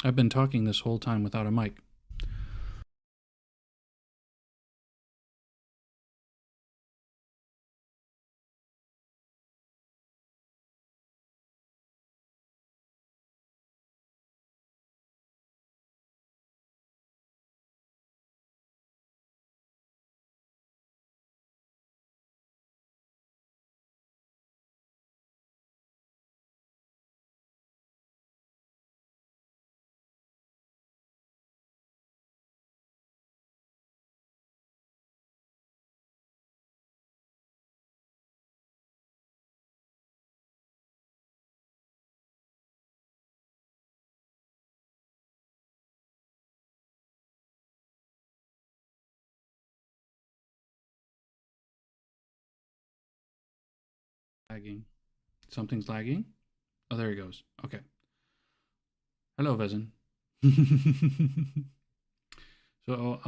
I've been talking this whole time without a mic. Lagging. Something's lagging? Oh, there he goes. Okay. Hello, Vezin. So,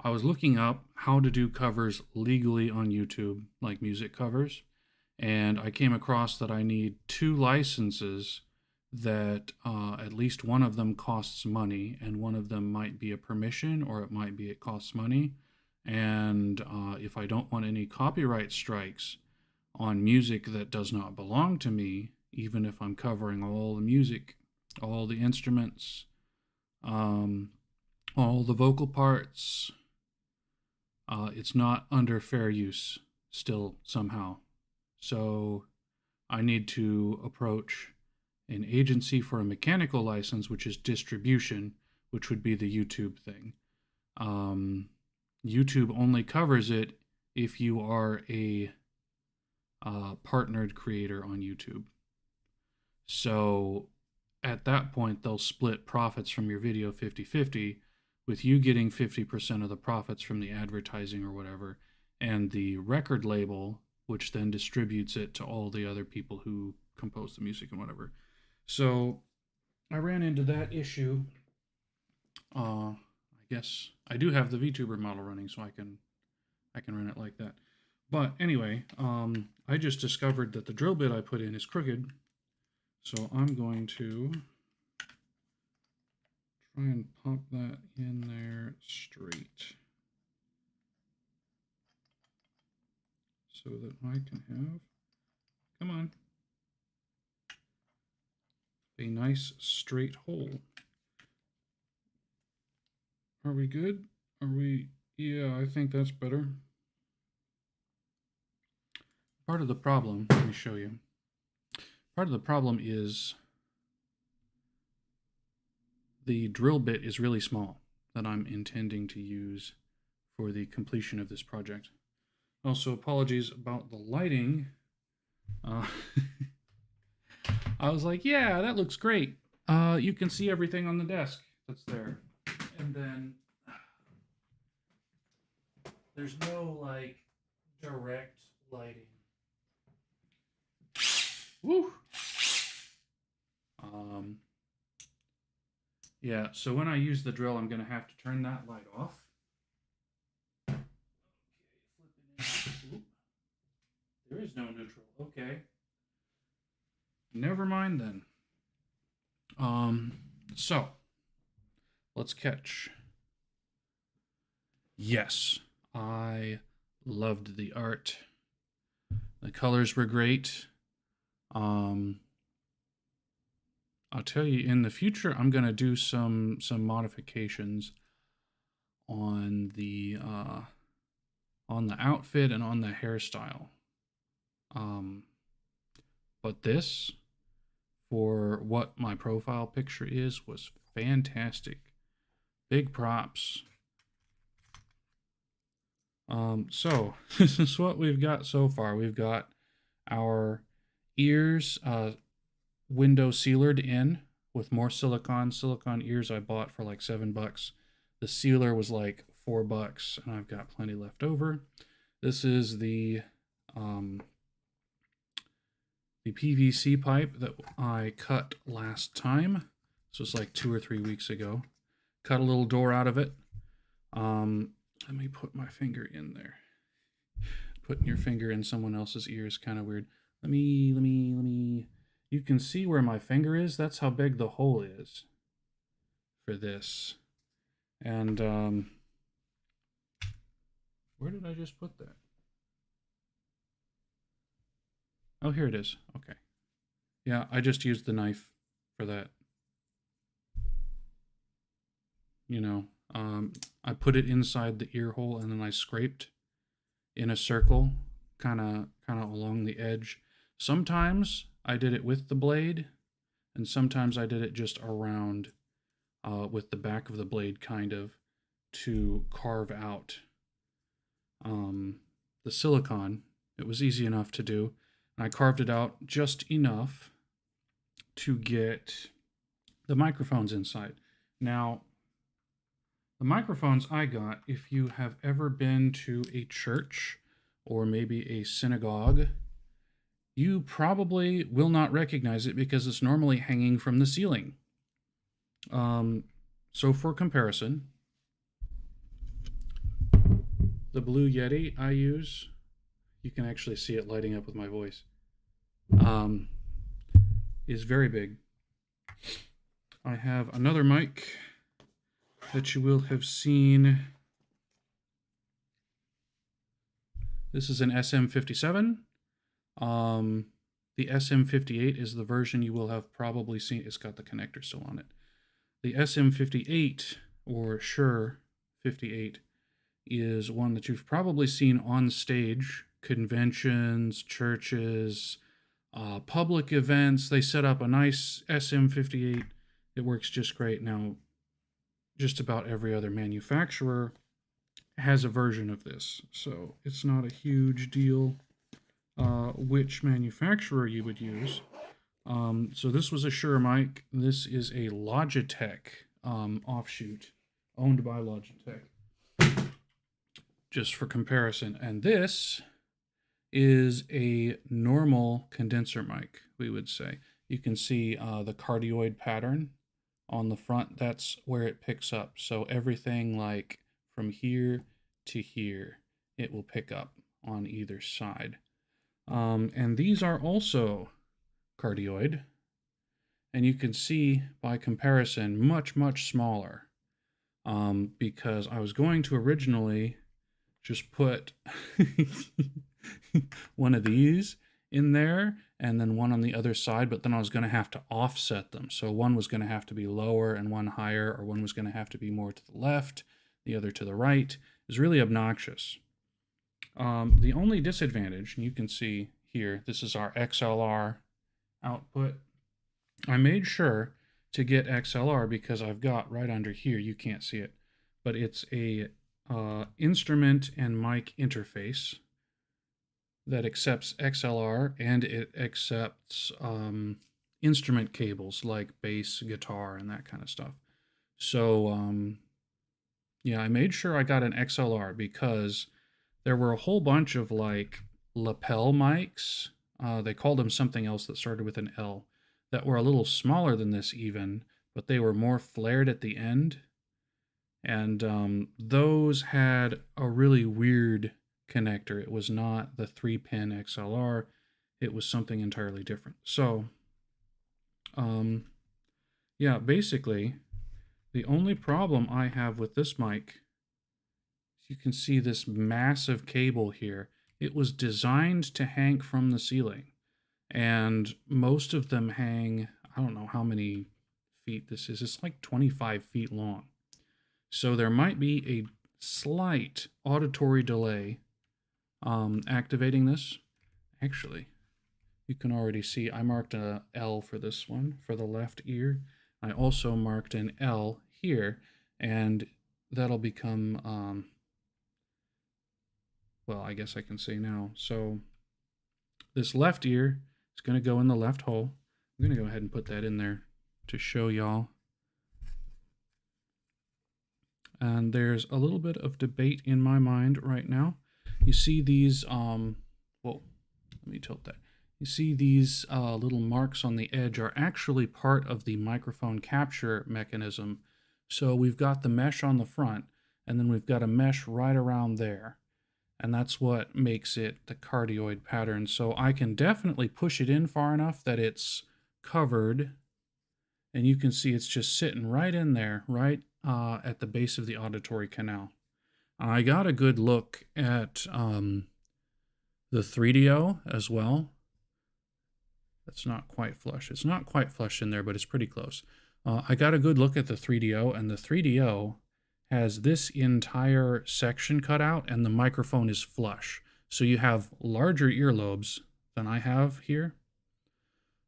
I was looking up how to do covers legally on YouTube, like music covers, and I came across that I need two licenses that at least one of them costs money, and one of them might be a permission, or it might be it costs money. And if I don't want any copyright strikes on music that does not belong to me, even if I'm covering all the music, all the instruments, um, all the vocal parts, it's not under fair use still somehow. So I need to approach an agency for a mechanical license, which is distribution, which would be the YouTube thing. Um, YouTube only covers it if you are a partnered creator on YouTube. So at that point, they'll split profits from your video 50-50, with you getting 50% of the profits from the advertising or whatever, and the record label, which then distributes it to all the other people who compose the music and whatever. So I ran into that issue. I guess I do have the VTuber model running, so I can run it like that. But anyway, I just discovered that the drill bit I put in is crooked, so I'm going to try and pop that in there straight so that I can have, come on, a nice straight hole. Are we good? Are we, yeah, I think that's better. Part of the problem, let me show you. Part of the problem is the drill bit is really small that I'm intending to use for the completion of this project. Also, apologies about the lighting. Uh, I was like, yeah, that looks great. You can see everything on the desk that's there. And then there's no like direct lighting. Woo! Um, yeah, so when I use the drill, I'm going to have to turn that light off. Oop, there is no neutral. Okay. Never mind then. Um, so let's catch. Yes, I loved the art. The colors were great. Um, I'll tell you in the future, I'm gonna do some modifications on the outfit and on the hairstyle. Um, but this, for what my profile picture is, was fantastic. Big props. So this is what we've got so far. We've got our ears window sealered in with more silicone. Silicone ears I bought for like $7. The sealer was like $4, and I've got plenty left over. This is um, the PVC pipe that I cut last time. This was like 2 or 3 weeks ago. Cut a little door out of it. Let me put my finger in there. Putting your finger in someone else's ear is kind of weird. Let me you can see where my finger is. That's how big the hole is for this. And where did I just put that? Oh, here it is. Okay. Yeah, I just used the knife for that. You know, I put it inside the ear hole and then I scraped in a circle, kind of along the edge. Sometimes I did it with the blade, and sometimes I did it just around with the back of the blade, kind of, to carve out the silicone. It was easy enough to do. And I carved it out just enough to get the microphones inside. Now, the microphones I got, if you have ever been to a church or maybe a synagogue, you probably will not recognize it because it's normally hanging from the ceiling. So for comparison, the Blue Yeti I use, you can actually see it lighting up with my voice, is very big. I have another mic that you will have seen. This is an SM57. The SM58 is the version you will have probably seen. It's got the connector still on it. The SM58, or Shure 58, is one that you've probably seen on stage, conventions, churches, public events. They set up a nice SM58. It works just great. Now, just about every other manufacturer has a version of this, so it's not a huge deal which manufacturer you would use. So this was a Shure mic. This is a Logitech offshoot owned by Logitech, just for comparison. And this is a normal condenser mic, we would say. You can see the cardioid pattern on the front. That's where it picks up. So everything like from here to here, it will pick up on either side. And these are also cardioid. And you can see by comparison, much, much smaller. Because I was going to originally just put one of these in there and then one on the other side, but then I was going to have to offset them. So one was going to have to be lower and one higher, or one was going to have to be more to the left, the other to the right. It's really obnoxious. The only disadvantage, and you can see here, this is our XLR output. I made sure to get XLR because I've got right under here, you can't see it, but it's a instrument and mic interface that accepts XLR, and it accepts instrument cables like bass, guitar, and that kind of stuff. So yeah, I made sure I got an XLR because there were a whole bunch of like lapel mics. They called them something else that started with an L, that were a little smaller than this even, but they were more flared at the end. And those had a really weird connector. It was not the 3-pin XLR. It was something entirely different. So, yeah, basically, the only problem I have with this mic, you can see this massive cable here. It was designed to hang from the ceiling. And most of them hang, I don't know how many feet this is. It's like 25 feet long. So there might be a slight auditory delay activating this. Actually, you can already see I marked a L for this one, for the left ear. I also marked an L here, and that'll become, well, I guess I can say now. So this left ear is going to go in the left hole. I'm going to go ahead and put that in there to show y'all. And there's a little bit of debate in my mind right now. You see these, well, let me tilt that. You see these little marks on the edge are actually part of the microphone capture mechanism. So we've got the mesh on the front, and then we've got a mesh right around there. And that's what makes it the cardioid pattern. So I can definitely push it in far enough that it's covered, and you can see it's just sitting right in there, right at the base of the auditory canal. I got a good look at the 3DO as well. That's not quite flush. It's not quite flush in there, but it's pretty close. I got a good look at the 3DO, and the 3DO has this entire section cut out, and the microphone is flush. So you have larger earlobes than I have here,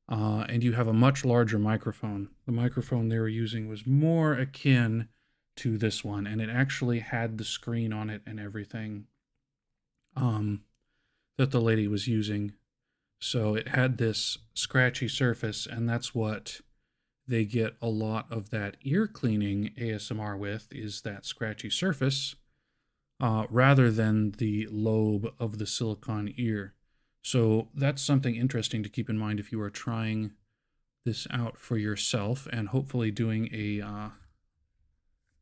and you have a much larger microphone. The microphone they were using was more akin to this one, and it actually had the screen on it and everything that the lady was using. So it had this scratchy surface, and that's what they get a lot of that ear cleaning ASMR with, is that scratchy surface, rather than the lobe of the silicone ear. So that's something interesting to keep in mind if you are trying this out for yourself and hopefully doing a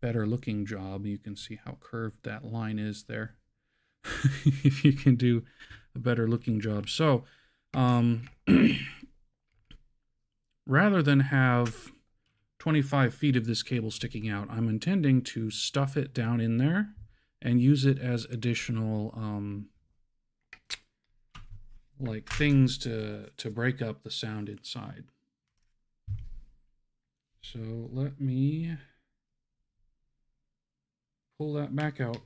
better looking job. You can see how curved that line is there. If you can do a better looking job. So rather than have 25 feet of this cable sticking out, I'm intending to stuff it down in there and use it as additional like things to break up the sound inside. So let me pull that back out.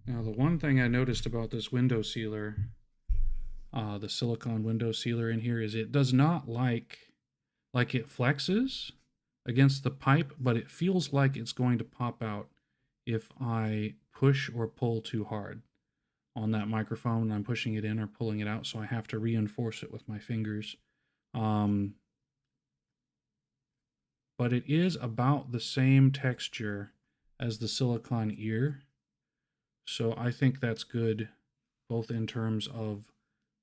Now, the one thing I noticed about this window sealer, the silicone window sealer in here, is it does not like it flexes against the pipe, but it feels like it's going to pop out if I push or pull too hard on that microphone. I'm pushing it in or pulling it out, so I have to reinforce it with my fingers. But it is about the same texture as the silicone ear. So I think that's good, both in terms of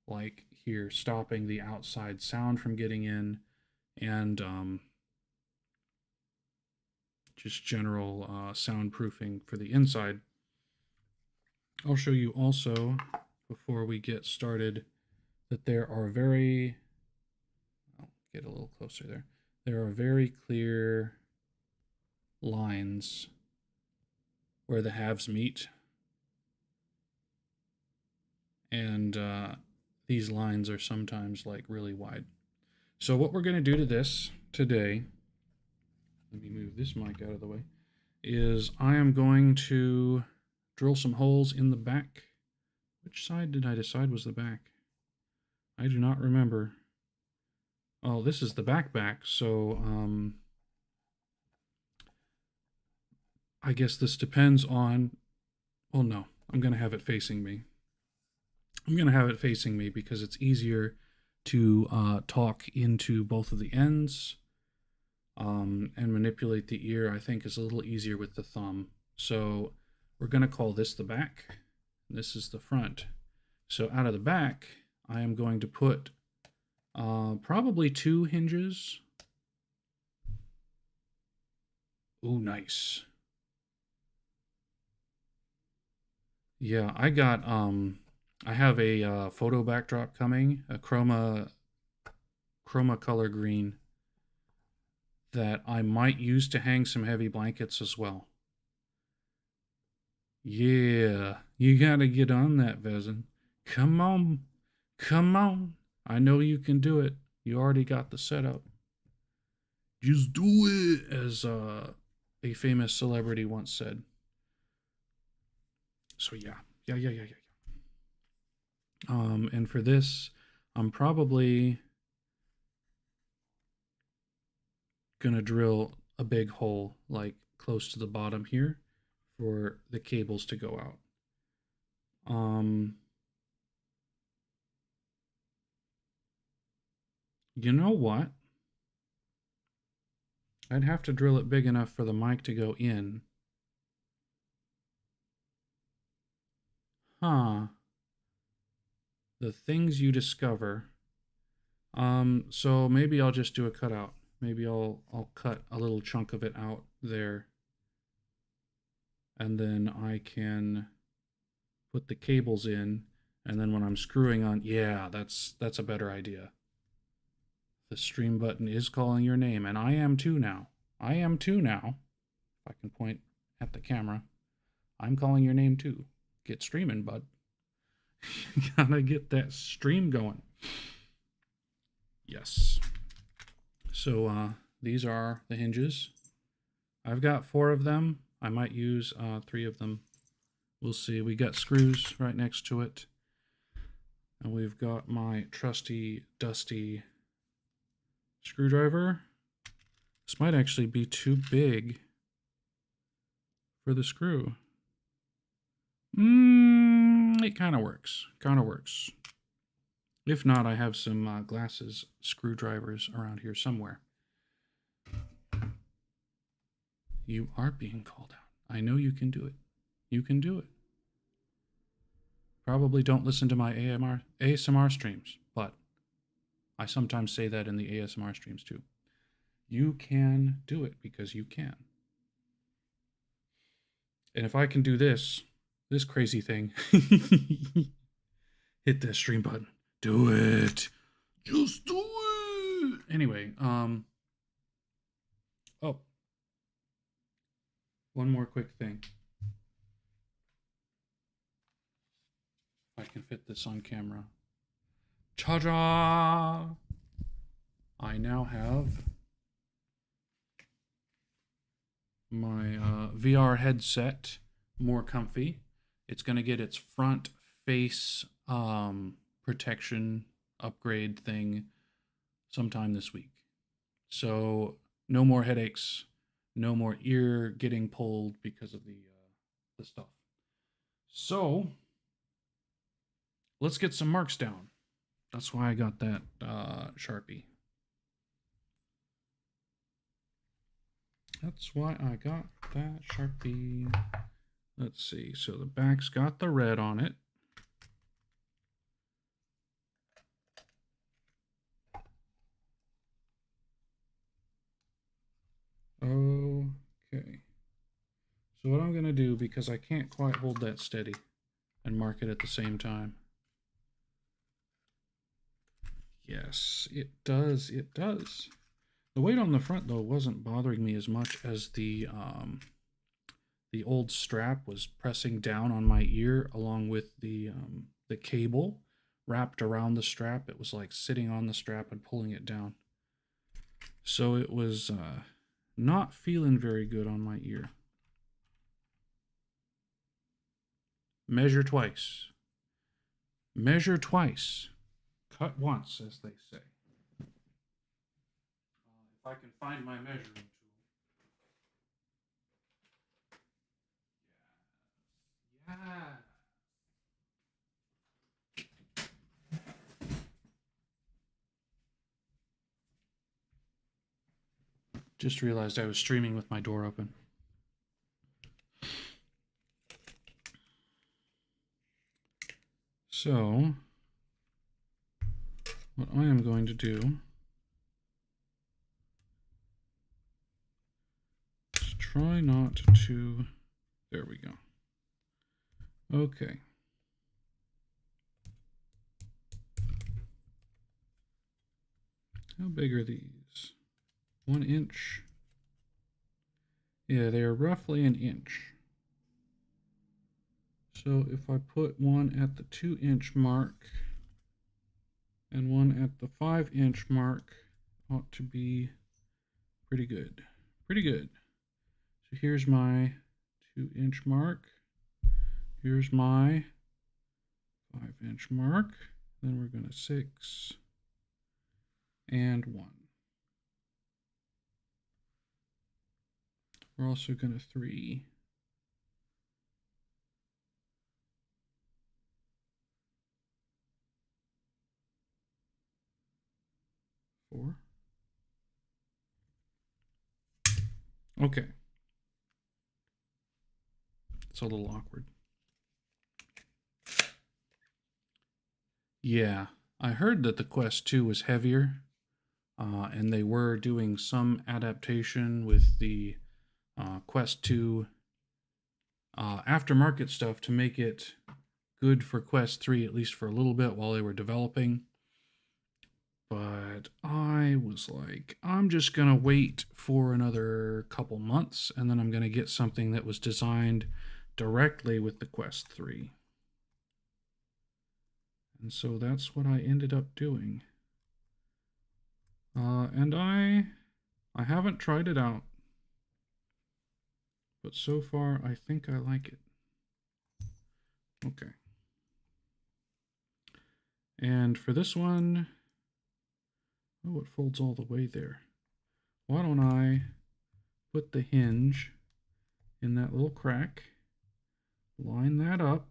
like here stopping the outside sound from getting in, and just general soundproofing for the inside. I'll show you also, before we get started, that there are I'll get a little closer there. There are very clear lines where the halves meet. And these lines are sometimes like really wide. So what we're going to do to this today, let me move this mic out of the way, is I am going to drill some holes in the back. Which side did I decide was the back? I do not remember. Oh, this is the back, so I guess this depends on, well, no, I'm going to have it facing me. I'm going to have it facing me because it's easier to talk into both of the ends, and manipulate the ear, I think, is a little easier with the thumb. So we're going to call this the back. This is the front. So out of the back, I am going to put probably 2 hinges. Ooh, nice. Yeah, I got I have a photo backdrop coming, a chroma color green, that I might use to hang some heavy blankets as well. Yeah, you gotta get on that, Vezin. Come on, come on. I know you can do it. You already got the setup. Just do it, as a famous celebrity once said. So yeah. And for this, I'm probably gonna drill a big hole, like close to the bottom here, for the cables to go out. You know what? I'd have to drill it big enough for the mic to go in. Huh. The things you discover. So maybe I'll just do a cutout. Maybe I'll cut a little chunk of it out there. And then I can put the cables in, And then when I'm screwing on, yeah, that's a better idea. The stream button is calling your name, and I am too now. I am too now. If I can point at the camera, I'm calling your name too. Get streaming, bud. You gotta get that stream going. Yes. So these are the hinges. I've got 4 of them. I might use 3 of them. We'll see. We got screws right next to it. And we've got my trusty, dusty screwdriver. This might actually be too big for the screw. It kind of works. Kind of works. If not, I have some glasses screwdrivers around here somewhere. You are being called out. I know you can do it. You can do it. Probably don't listen to my ASMR streams, but I sometimes say that in the ASMR streams too. You can do it because you can. And if I can do this crazy thing, hit that stream button. Do it. Just do it. Anyway, oh, one more quick thing. If I can fit this on camera. Ta-da! I now have my VR headset, more comfy. It's going to get its front face protection upgrade thing sometime this week. So no more headaches, no more ear getting pulled because of the stuff. So let's get some marks down. That's why I got that Sharpie. That's why I got that Sharpie. Let's see. So the back's got the red on it. Okay. So what I'm going to do, because I can't quite hold that steady and mark it at the same time. Yes, it does. It does. The weight on the front, though, wasn't bothering me as much as the old strap was pressing down on my ear, along with the cable wrapped around the strap. It was like sitting on the strap and pulling it down. So it was not feeling very good on my ear. Measure twice. Measure twice. Cut once, as they say. If I can find my measuring tool. Yeah. Just realized I was streaming with my door open. So, what I am going to do is try not to, there we go. Okay. How big are these? 1 inch? Yeah, they are roughly an inch. So if I put one at the 2-inch mark and one at the 5-inch mark, ought to be pretty good. Pretty good. So here's my 2-inch mark. Here's my 5-inch mark. Then we're going to 6 and 1. We're also going to 3. 4. Okay. It's a little awkward. Yeah, I heard that the Quest 2 was heavier, and they were doing some adaptation with the Quest 2 aftermarket stuff to make it good for Quest 3, at least for a little bit while they were developing. But I was like, I'm just going to wait for another couple months, and then I'm going to get something that was designed directly with the Quest 3. And so that's what I ended up doing. And I haven't tried it out, but so far I think I like it. Okay. And for this one, oh, it folds all the way there. Why don't I put the hinge in that little crack, line that up,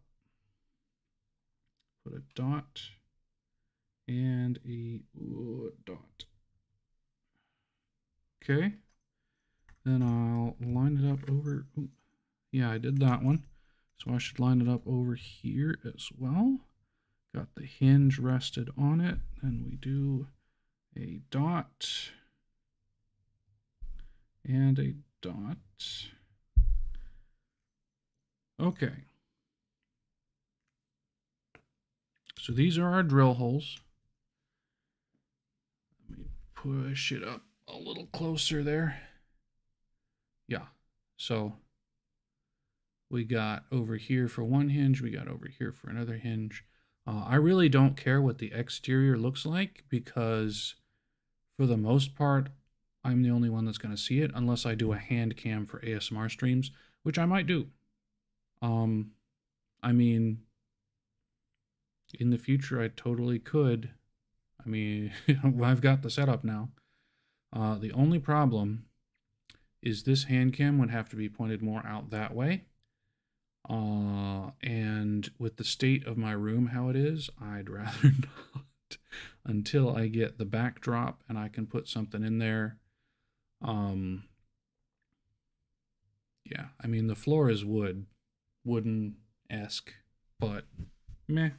put a dot and a dot. Okay, then I'll line it up over, yeah, I did that one. So I should line it up over here as well. Got the hinge rested on it, and we do a dot and a dot. Okay. So these are our drill holes. Let me push it up a little closer there. Yeah, so we got over here for one hinge, we got over here for another hinge. I really don't care what the exterior looks like because for the most part, I'm the only one that's going to see it unless I do a hand cam for ASMR streams, which I might do. I mean, in the future, I totally could. I mean, I've got the setup now. The only problem is this hand cam would have to be pointed more out that way. And with the state of my room how it is, I'd rather not until I get the backdrop and I can put something in there. Yeah, I mean, the floor is wooden-esque, but meh.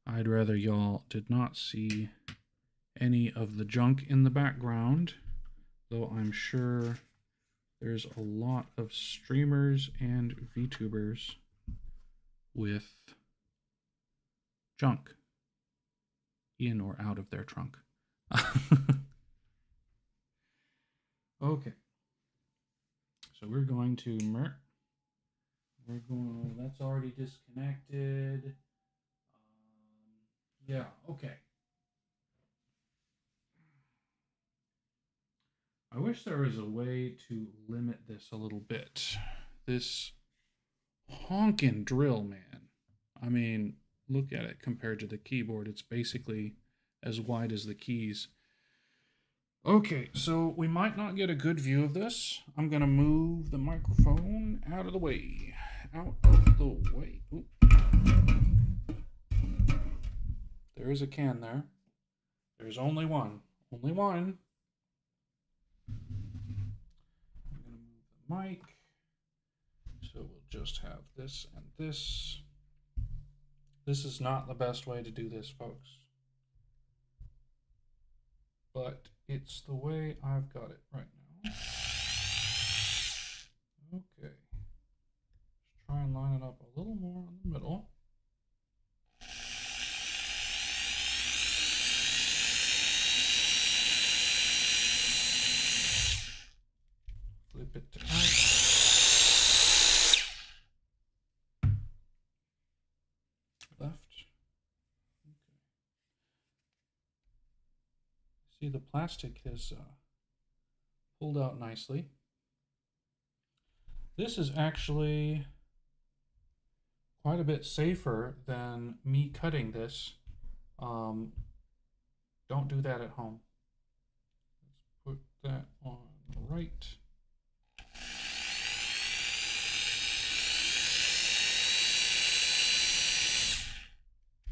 I'd rather y'all did not see any of the junk in the background, though I'm sure there's a lot of streamers and VTubers with junk in or out of their trunk. Okay. So we're going to that's already disconnected. Yeah, okay. I wish there was a way to limit this a little bit. This honkin' drill, man. I mean, look at it compared to the keyboard. It's basically as wide as the keys. Okay, so we might not get a good view of this. I'm going to move the microphone out of the way. Out of the way. Oop. There is a can there. There's only one. Only one. I'm going to move the mic. So we'll just have this and this. This is not the best way to do this, folks. But it's the way I've got it right now. Okay. Let's try and line it up a little more in the middle. Flip it to out. Left. Okay. See, the plastic has pulled out nicely. This is actually quite a bit safer than me cutting this. Don't do that at home. Let's put that on right.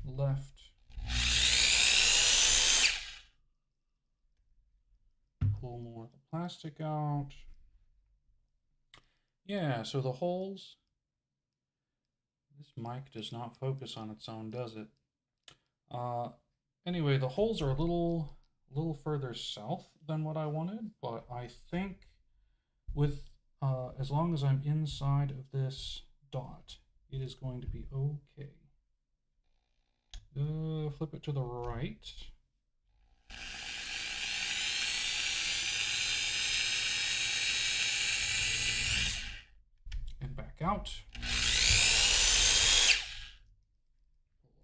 Left. Pull more of the plastic out. Yeah, so the holes. This mic does not focus on its own, does it? Anyway, the holes are a little further south than what I wanted, but I think with as long as I'm inside of this dot, it is going to be okay. Flip it to the right. And back out.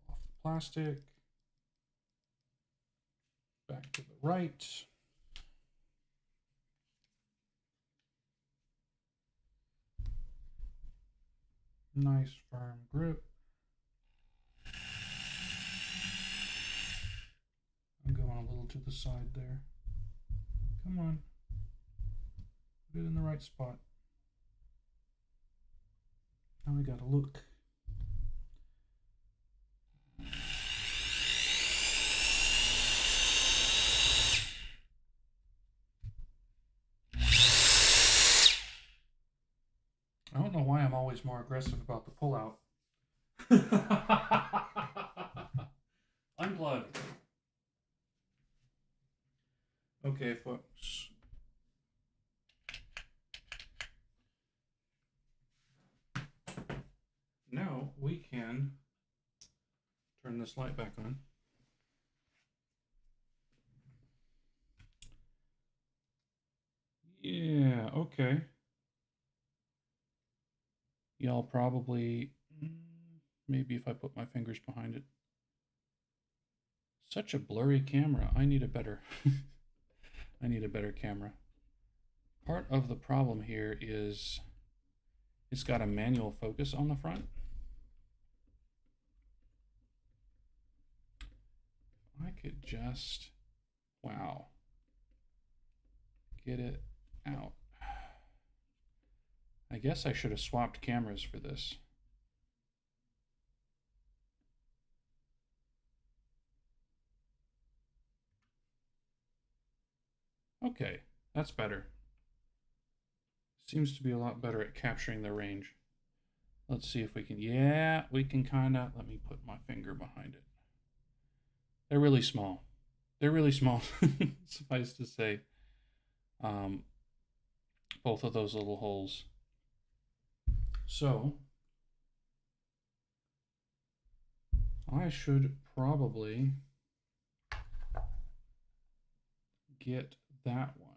Pull off the plastic. Back to the right. Nice firm grip. I'm going a little to the side there. Come on. Put it in the right spot. Now we gotta look. I don't know why I'm always more aggressive about the pullout. Unplug. Okay, folks. Now we can turn this light back on. Yeah, okay. Y'all probably, maybe if I put my fingers behind it. Such a blurry camera. I need a better, I need a better camera. Part of the problem here is it's got a manual focus on the front. I could just, wow, get it out. I guess I should have swapped cameras for this. Okay, that's better. Seems to be a lot better at capturing the range. Let's see if we can, yeah, we can kind of, let me put my finger behind it. They're really small. They're really small, suffice to say. Both of those little holes. So, I should probably get that one.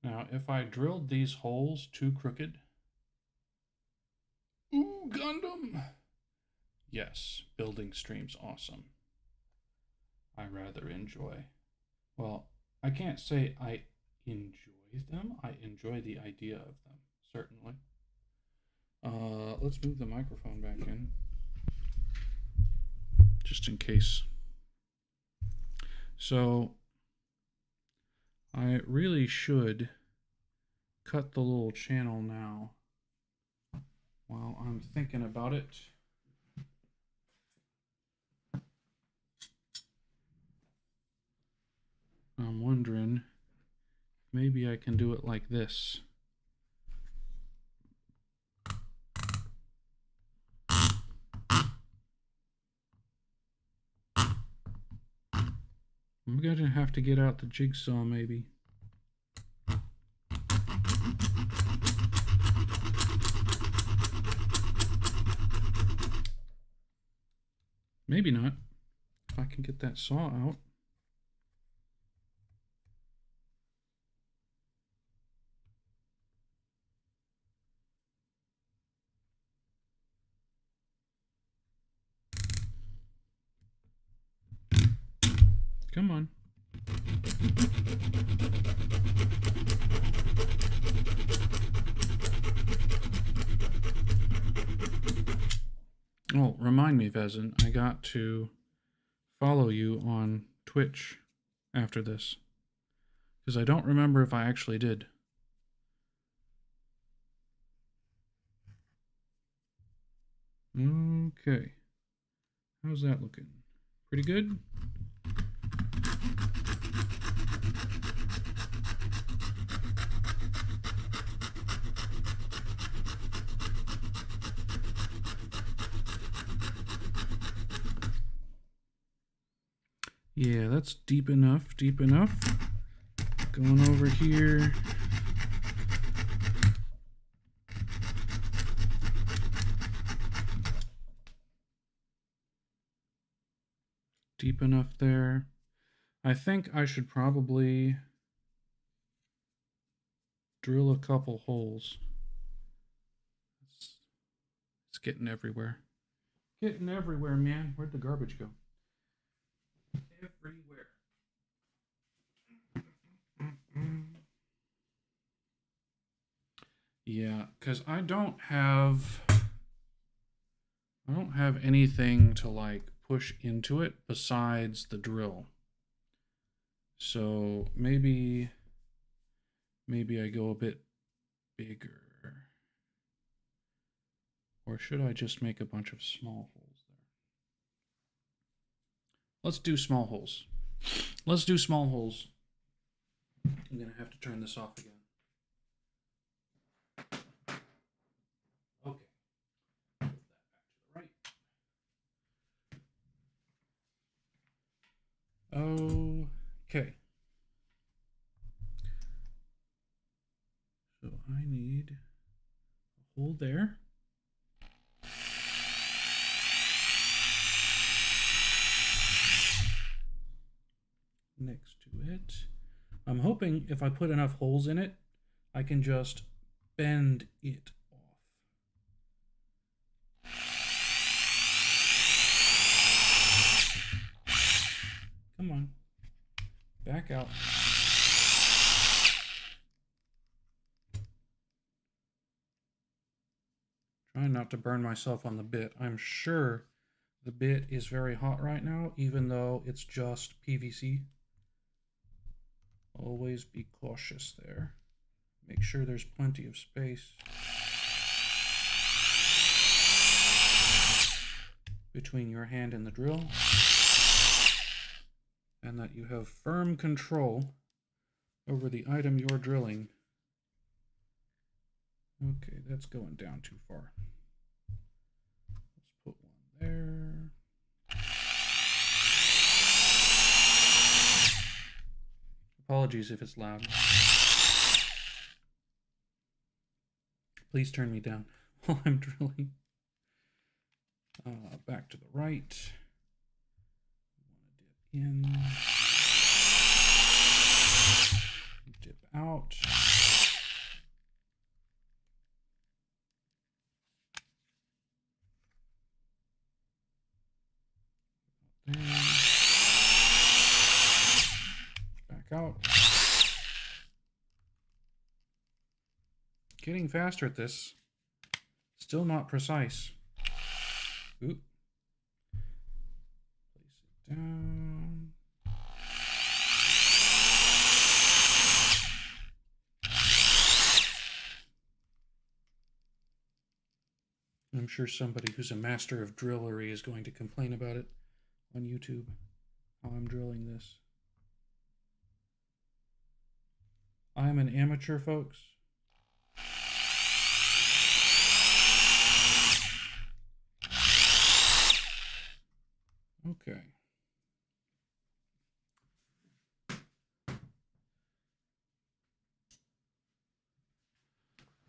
Now, if I drilled these holes too crooked, ooh, Gundam! Yes, building streams awesome. I rather enjoy. Well, I can't say I enjoy them. I enjoy the idea of them, certainly. Let's move the microphone back in, just in case. So, I really should cut the little channel now while I'm thinking about it. I'm wondering, maybe I can do it like this. I'm gonna have to get out the jigsaw, maybe. Maybe not. If I can get that saw out. Come on. Oh, remind me, Vezin, I got to follow you on Twitch after this, because I don't remember if I actually did. Okay. How's that looking? Pretty good? Yeah, that's deep enough, deep enough. Going over here. Deep enough there. I think I should probably drill a couple holes. It's getting everywhere. Getting everywhere, man. Where'd the garbage go? Everywhere. Yeah, because I don't have anything to like push into it besides the drill. So maybe I go a bit bigger. Or should I just make a bunch of small holes there? Let's do small holes. Let's do small holes. I'm going to have to turn this off again. Okay. Put that back to the right. Okay. So I need a hole there. Next to it. I'm hoping if I put enough holes in it, I can just bend it off. Come on. Back out. Trying not to burn myself on the bit. I'm sure the bit is very hot right now, even though it's just PVC. Always be cautious there. Make sure there's plenty of space between your hand and the drill, and that you have firm control over the item you're drilling. Okay, that's going down too far. Let's put one there. Apologies if it's loud. Please turn me down while I'm drilling. Back to the right. I want to dip in. Dip out. There. Back out. Getting faster at this. Still not precise. Oop. Place it down. I'm sure somebody who's a master of drillery is going to complain about it on YouTube, how I'm drilling this. I'm an amateur, folks. Okay.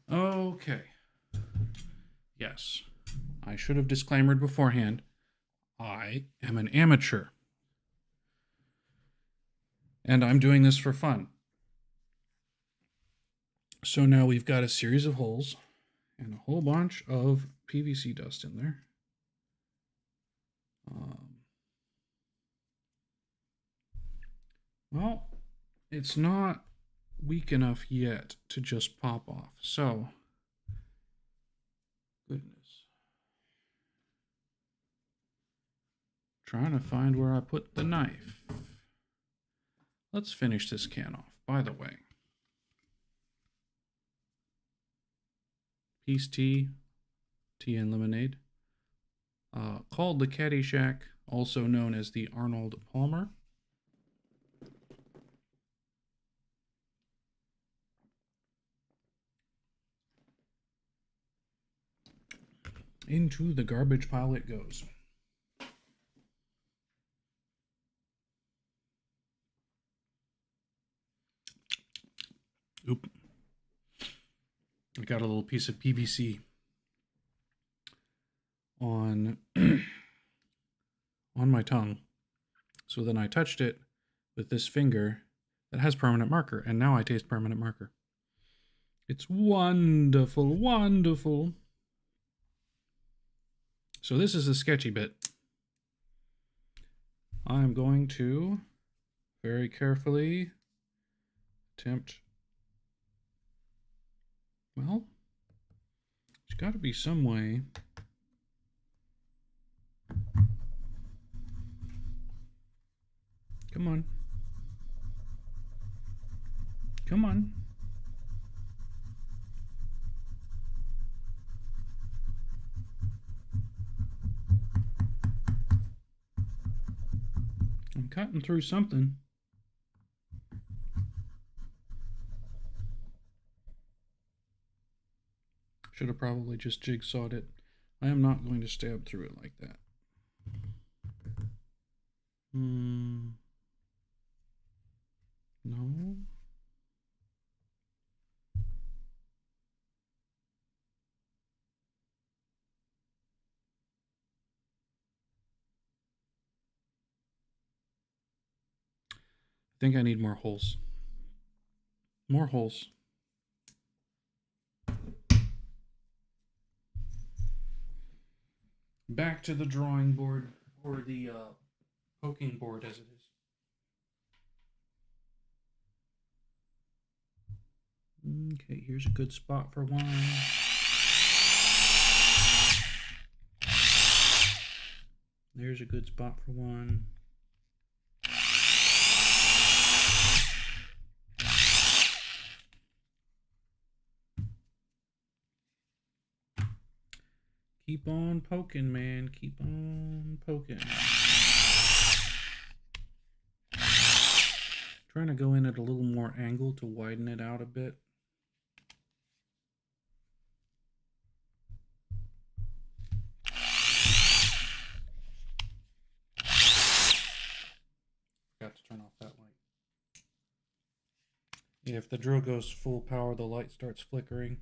Okay. Yes. I should have disclaimed beforehand. I am an amateur. And I'm doing this for fun. So now we've got a series of holes and a whole bunch of PVC dust in there. Well, it's not weak enough yet to just pop off. So, goodness. Trying to find where I put the knife. Let's finish this can off, by the way. Peace tea and lemonade. Called the Caddyshack, also known as the Arnold Palmer. Into the garbage pile it goes. Oop. I got a little piece of PVC on on my tongue. So then I touched it with this finger that has permanent marker, and now I taste permanent marker. It's wonderful, wonderful. So this is a sketchy bit. I'm going to very carefully attempt. Well, there's got to be some way. Come on. Come on. I'm cutting through something. Should have probably just jigsawed it. I am not going to stab through it like that. No. I think I need more holes. More holes. Back to the drawing board, or the poking board as it is. Okay, here's a good spot for one. There's a good spot for one. Keep on poking, man. Keep on poking. Trying to go in at a little more angle to widen it out a bit. Forgot to turn off that light. Yeah, if the drill goes full power, the light starts flickering.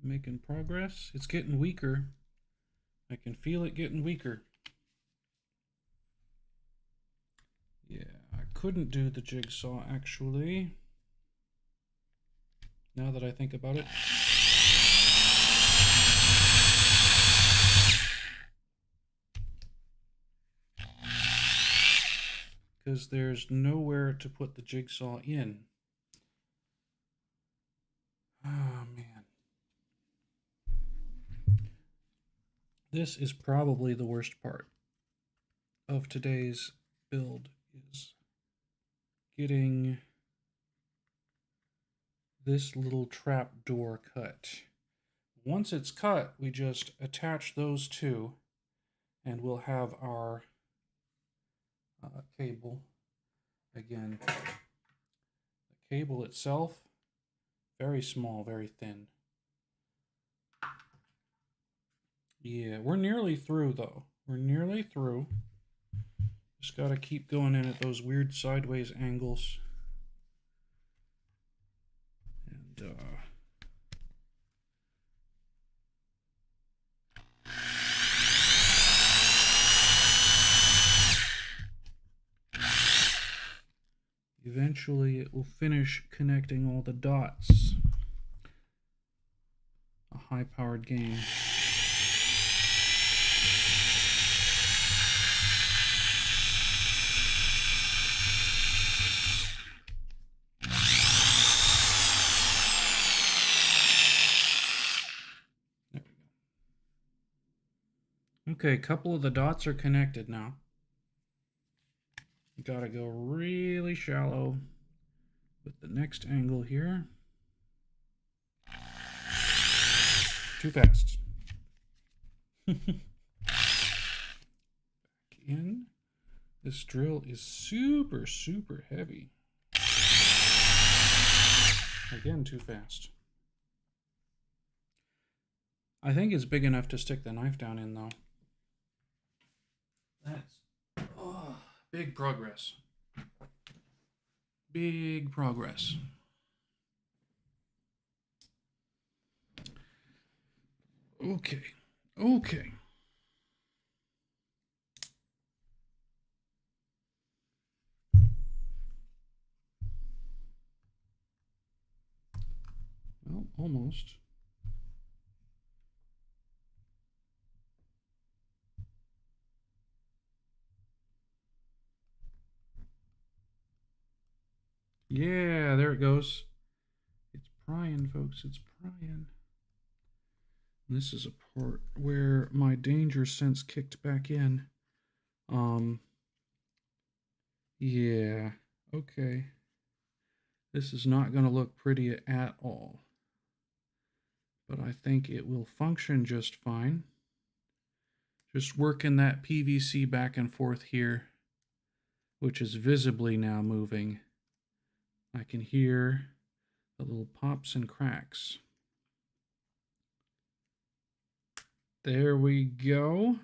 Making progress. It's getting weaker. I can feel it getting weaker. Yeah, I couldn't do the jigsaw actually. Now that I think about it. Because there's nowhere to put the jigsaw in. Oh man. This is probably the worst part of today's build, is getting this little trap door cut. Once it's cut, we just attach those two and we'll have our cable. Again, the cable itself, very small, very thin. Yeah, we're nearly through though. We're nearly through. Just gotta keep going in at those weird sideways angles. And eventually it will finish connecting all the dots. A high-powered game. Okay, a couple of the dots are connected now. Gotta go really shallow with the next angle here. Too fast. Back in. This drill is super, super heavy. Again, too fast. I think it's big enough to stick the knife down in, though. That's big progress. Big progress. Okay. Okay. Well, almost. Yeah, there it goes. It's prying, folks. It's prying. This is a part where my danger sense kicked back in. Yeah, okay. This is not going to look pretty at all. But I think it will function just fine. Just working that PVC back and forth here, which is visibly now moving. I can hear the little pops and cracks. There we go.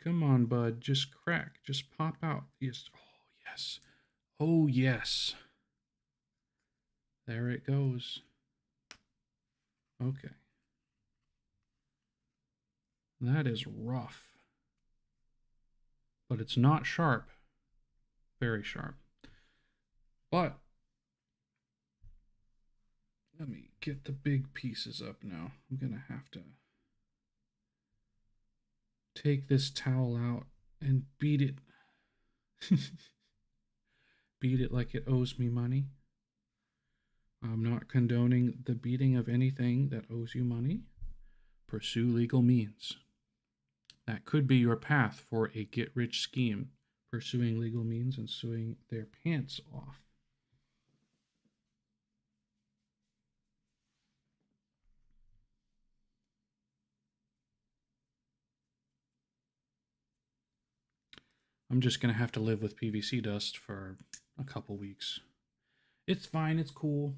Come on, bud. Just crack. Just pop out. Yes. Oh, yes. Oh, yes. There it goes. Okay. That is rough. But it's not sharp. Very sharp. But let me get the big pieces up now. I'm going to have to take this towel out and beat it. Beat it like it owes me money. I'm not condoning the beating of anything that owes you money. Pursue legal means. That could be your path for a get-rich scheme, pursuing legal means and suing their pants off. I'm just going to have to live with PVC dust for a couple weeks. It's fine. It's cool.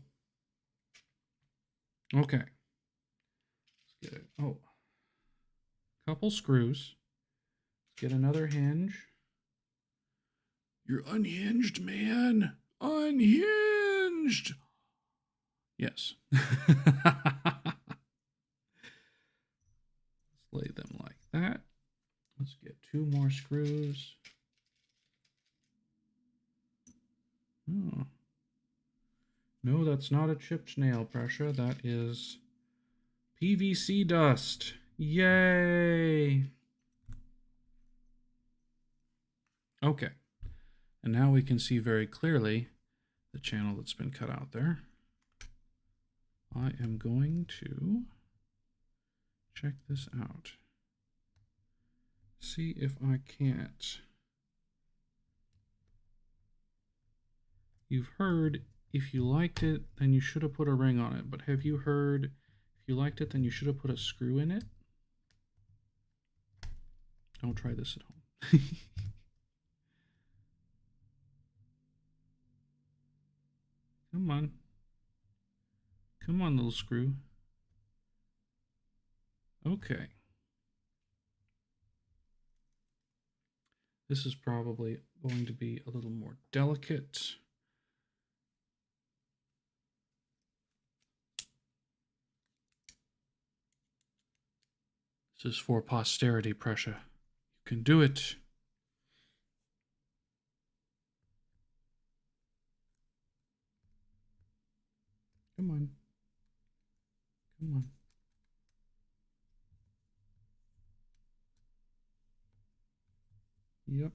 Okay. Let's get it. Oh. Couple screws. Let's get another hinge. You're unhinged, man. Unhinged. Yes. Let's lay them like that. Let's get 2 more screws. Oh. No, that's not a chipped nail pressure. That is PVC dust. Yay! Okay. And now we can see very clearly the channel that's been cut out there. I am going to check this out. See if I can't. You've heard, if you liked it, then you should have put a ring on it. But have you heard, if you liked it, then you should have put a screw in it? Don't try this at home. Come on. Come on, little screw. Okay. This is probably going to be a little more delicate. This is for posterity, pressure. You can do it. Come on. Come on. Yep.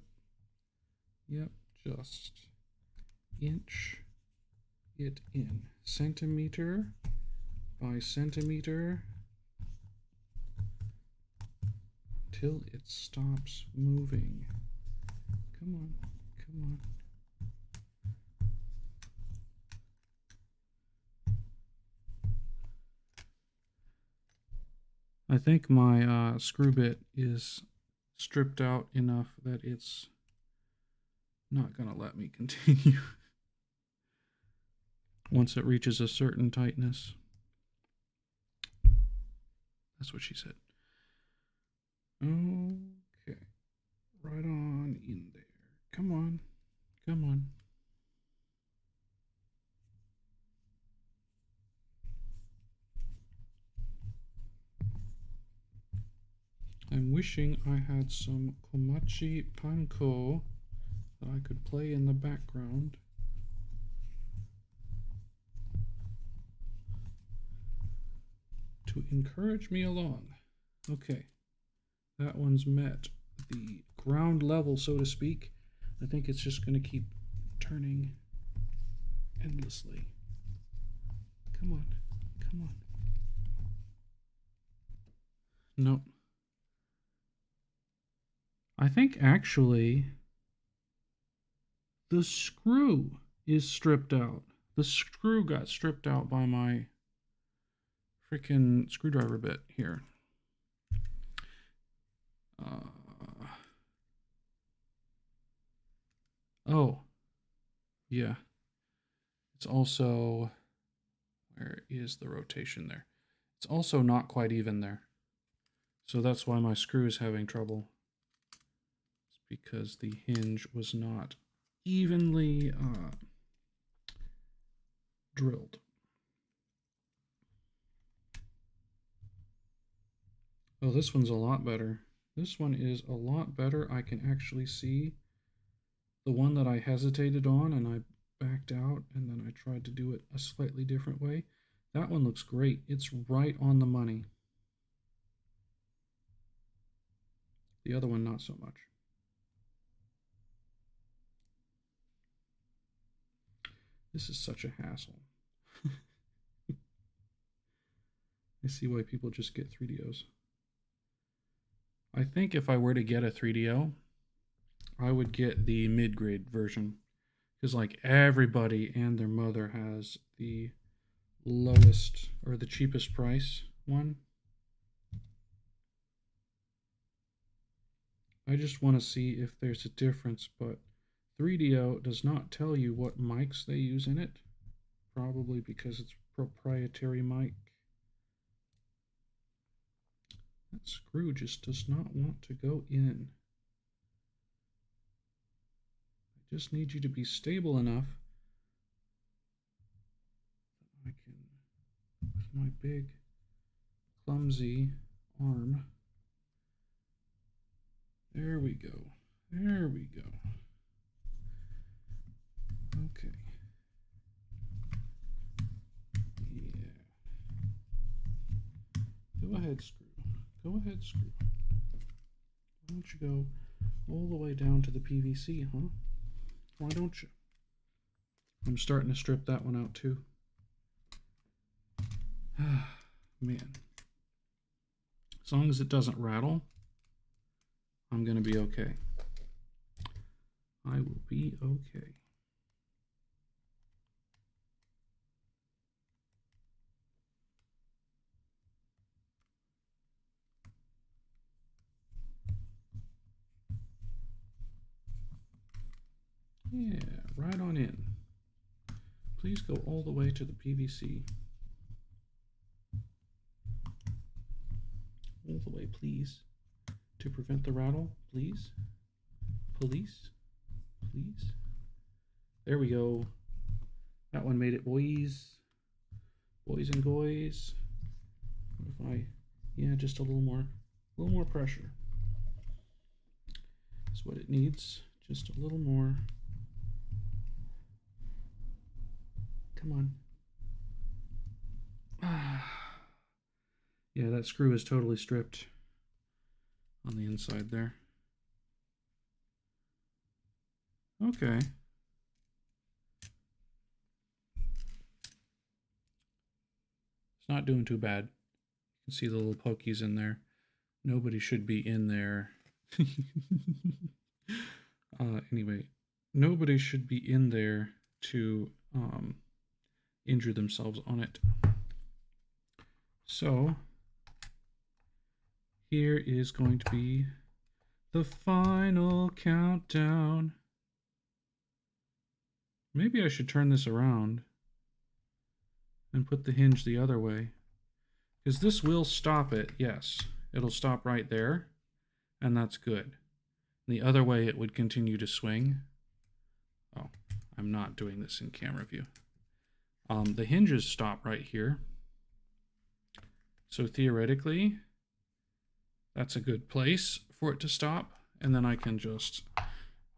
Yep. Just inch it in. Centimeter by centimeter until it stops moving. Come on. come on. I think my screw bit is stripped out enough that it's not going to let me continue once it reaches a certain tightness. That's what she said. Okay. Right on in there. Come on. Come on. I'm wishing I had some Komachi Panko that I could play in the background. To encourage me along. Okay. That one's met the ground level, so to speak. I think it's just going to keep turning endlessly. Come on. Come on. Nope. I think actually the screw is stripped out. The screw got stripped out by my freaking screwdriver bit here. Oh, yeah. It's also, where is the rotation there? It's also not quite even there. So that's why my screw is having trouble. It's because the hinge was not evenly drilled. Oh, this one's a lot better. This one is a lot better. I can actually see the one that I hesitated on and I backed out and then I tried to do it a slightly different way. That one looks great. It's right on the money. The other one, not so much. This is such a hassle. I see why people just get 3DOs. I think if I were to get a 3DO, I would get the mid-grade version. Because like everybody and their mother has the lowest or the cheapest price one. I just want to see if there's a difference, but 3DO does not tell you what mics they use in it. Probably because it's proprietary mic. That screw just does not want to go in. I just need you to be stable enough that I can, with my big, clumsy arm. There we go. There we go. Okay. Yeah. Go ahead, screw. Go ahead, screw. Why don't you go all the way down to the PVC, huh? Why don't you? I'm starting to strip that one out too. Man. As long as it doesn't rattle, I'm going to be okay. I will be okay. Yeah, right on in. Please go all the way to the PVC. All the way, please. To prevent the rattle, please. Police, please. There we go. That one made it, boys. Boys and goys. If I, yeah, just a little more pressure. That's what it needs. Just a little more. Come on. Yeah, that screw is totally stripped on the inside there. Okay. It's not doing too bad. You can see the little pokies in there. Nobody should be in there. Anyway, nobody should be in there to injure themselves on it. So here is going to be the final countdown. Maybe I should turn this around and put the hinge the other way, because this will stop it. Yes, it'll stop right there, and that's good. The other way it would continue to swing. Oh, I'm not doing this in camera view. The hinges stop right here. So theoretically, that's a good place for it to stop. And then I can just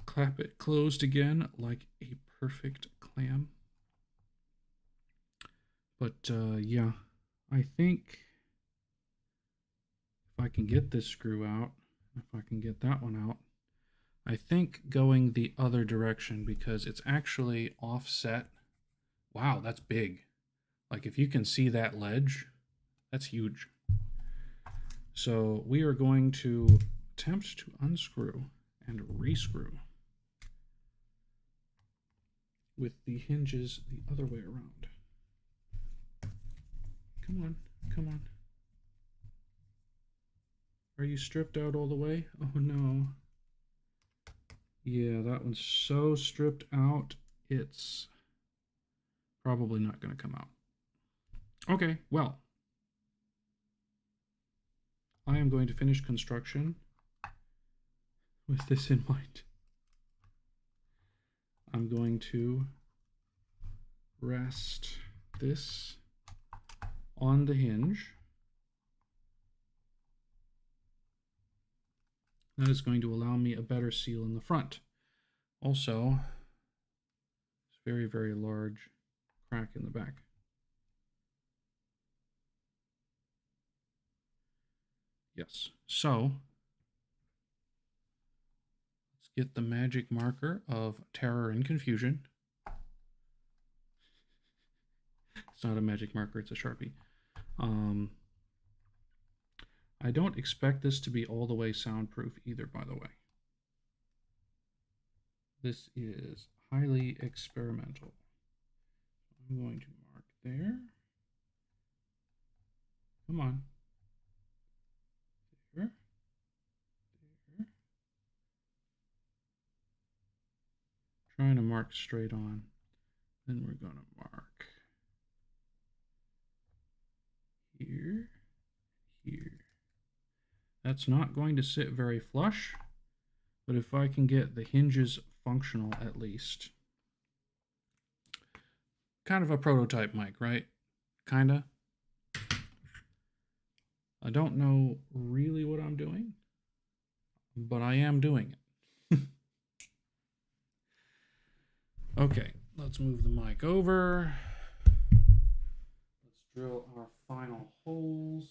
clap it closed again like a perfect clam. But yeah, I think if I can get this screw out, if I can get that one out, I think going the other direction, because it's actually offset. Wow, that's big. Like if you can see that ledge, that's huge. So we are going to attempt to unscrew and rescrew with the hinges the other way around. Come on, come on. Are you stripped out all the way? Oh no. Yeah, that one's so stripped out, it's probably not going to come out. Okay, well, I am going to finish construction with this in mind. I'm going to rest this on the hinge. That is going to allow me a better seal in the front. Also, it's very, very large crack in the back. Yes, so let's get the magic marker of terror and confusion. It's not a magic marker, it's a Sharpie. I don't expect this to be all the way soundproof either, by the way. This is highly experimental. I'm going to mark there. Come on. There. There. Trying to mark straight on. Then we're going to mark here, here. That's not going to sit very flush, but if I can get the hinges functional at least. Kind of a prototype mic, right? Kinda. I don't know really what I'm doing, but I am doing it. Okay, let's move the mic over. Let's drill our final holes.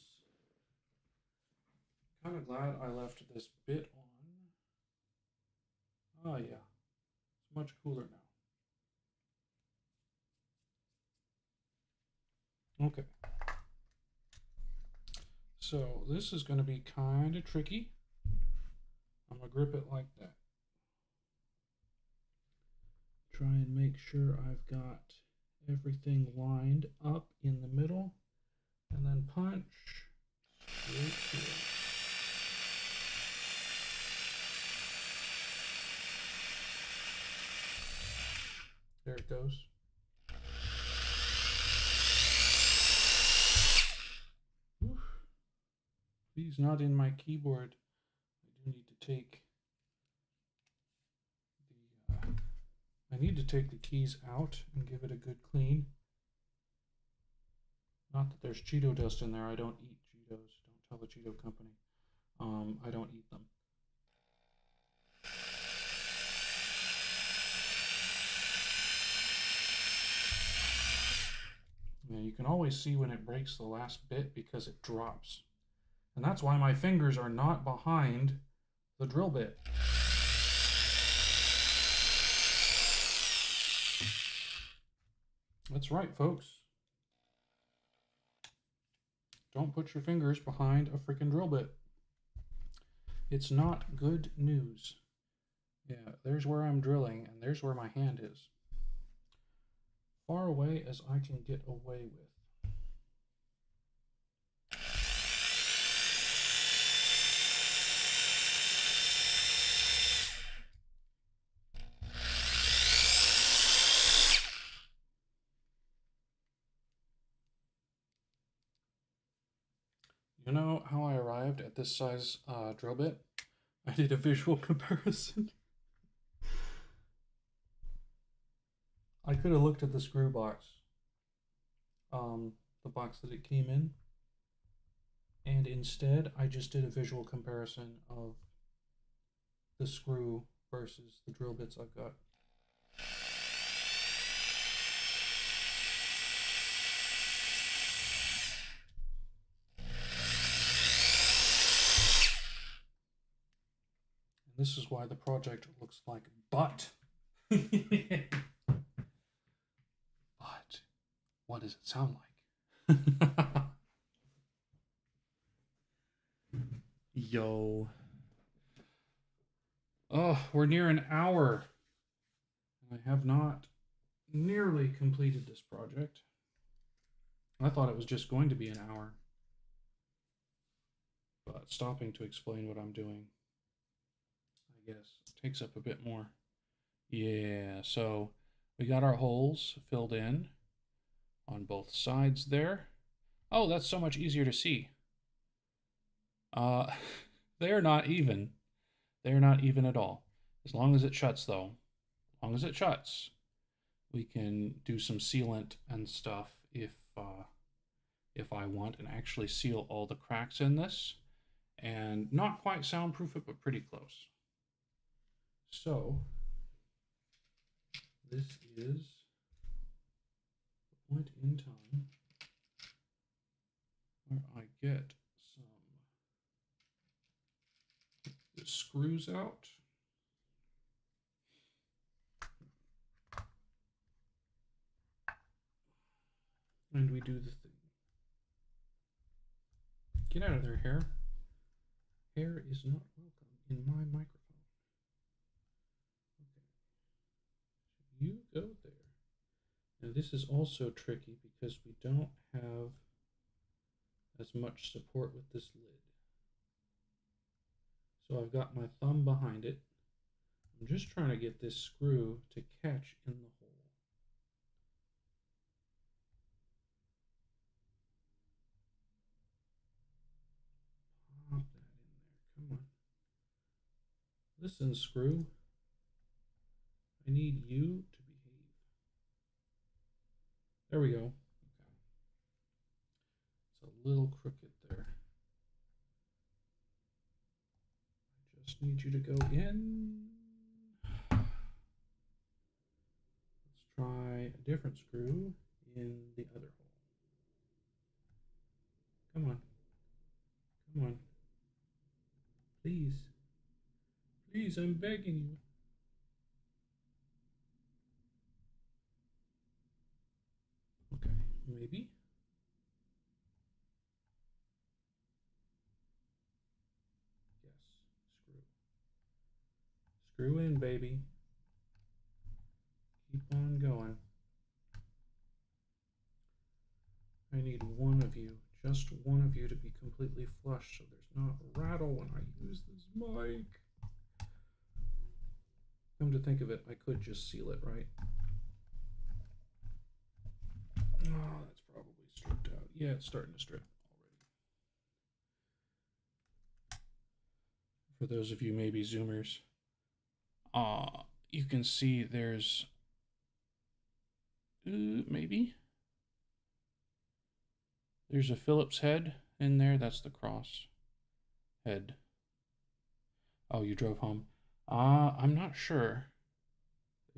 Kind of glad I left this bit on. Oh yeah, it's much cooler now. Okay. So this is going to be kind of tricky. I'm going to grip it like that. Try and make sure I've got everything lined up in the middle, and then punch straight through. There it goes. Oof. Please, not in my keyboard. I do need to take the keys out and give it a good clean. Not that there's Cheeto dust in there. I don't eat Cheetos. Don't tell the Cheeto company. I don't eat them. Yeah, you can always see when it breaks the last bit because it drops. And that's why my fingers are not behind the drill bit. That's right, folks. Don't put your fingers behind a freaking drill bit. It's not good news. Yeah, there's where I'm drilling, and there's where my hand is. Far away as I can get away with. You know how I arrived at this size drill bit? I did a visual comparison. I could have looked at the screw box, the box that it came in, and instead I just did a visual comparison of the screw versus the drill bits I've got. And this is why the project looks like butt. But what does it sound like? Yo. Oh, we're near an hour. I have not nearly completed this project. I thought it was just going to be an hour. But stopping to explain what I'm doing, I guess, takes up a bit more. Yeah, so we got our holes filled in on both sides there. Oh, that's so much easier to see. They're not even. They're not even at all. As long as it shuts, though. As long as it shuts, we can do some sealant and stuff if I want, and actually seal all the cracks in this, and not quite soundproof it, but pretty close. So this is the point in time where I get the screws out. And we do the thing. Get out of there, hair. Hair is not welcome in my microphone. Okay. You go there. Now this is also tricky because we don't have as much support with this lid. So I've got my thumb behind it. I'm just trying to get this screw to catch in the hole. Pop that in there. Come on. Listen, screw. I need you to behave. There we go. Okay. It's a little crooked there. I just need you to go in. Let's try a different screw in the other hole. Come on. Come on. Please. Please, I'm begging you. Okay, maybe. Yes, screw. Screw in, baby. Keep on going. I need one of you, just one of you, to be completely flush so there's not a rattle when I use this mic. Come to think of it, I could just seal it, right? Oh, that's probably stripped out. Yeah, it's starting to strip already. For those of you maybe zoomers, you can see there's maybe there's a Phillips head in there. That's the cross head. Oh, you drove home. I'm not sure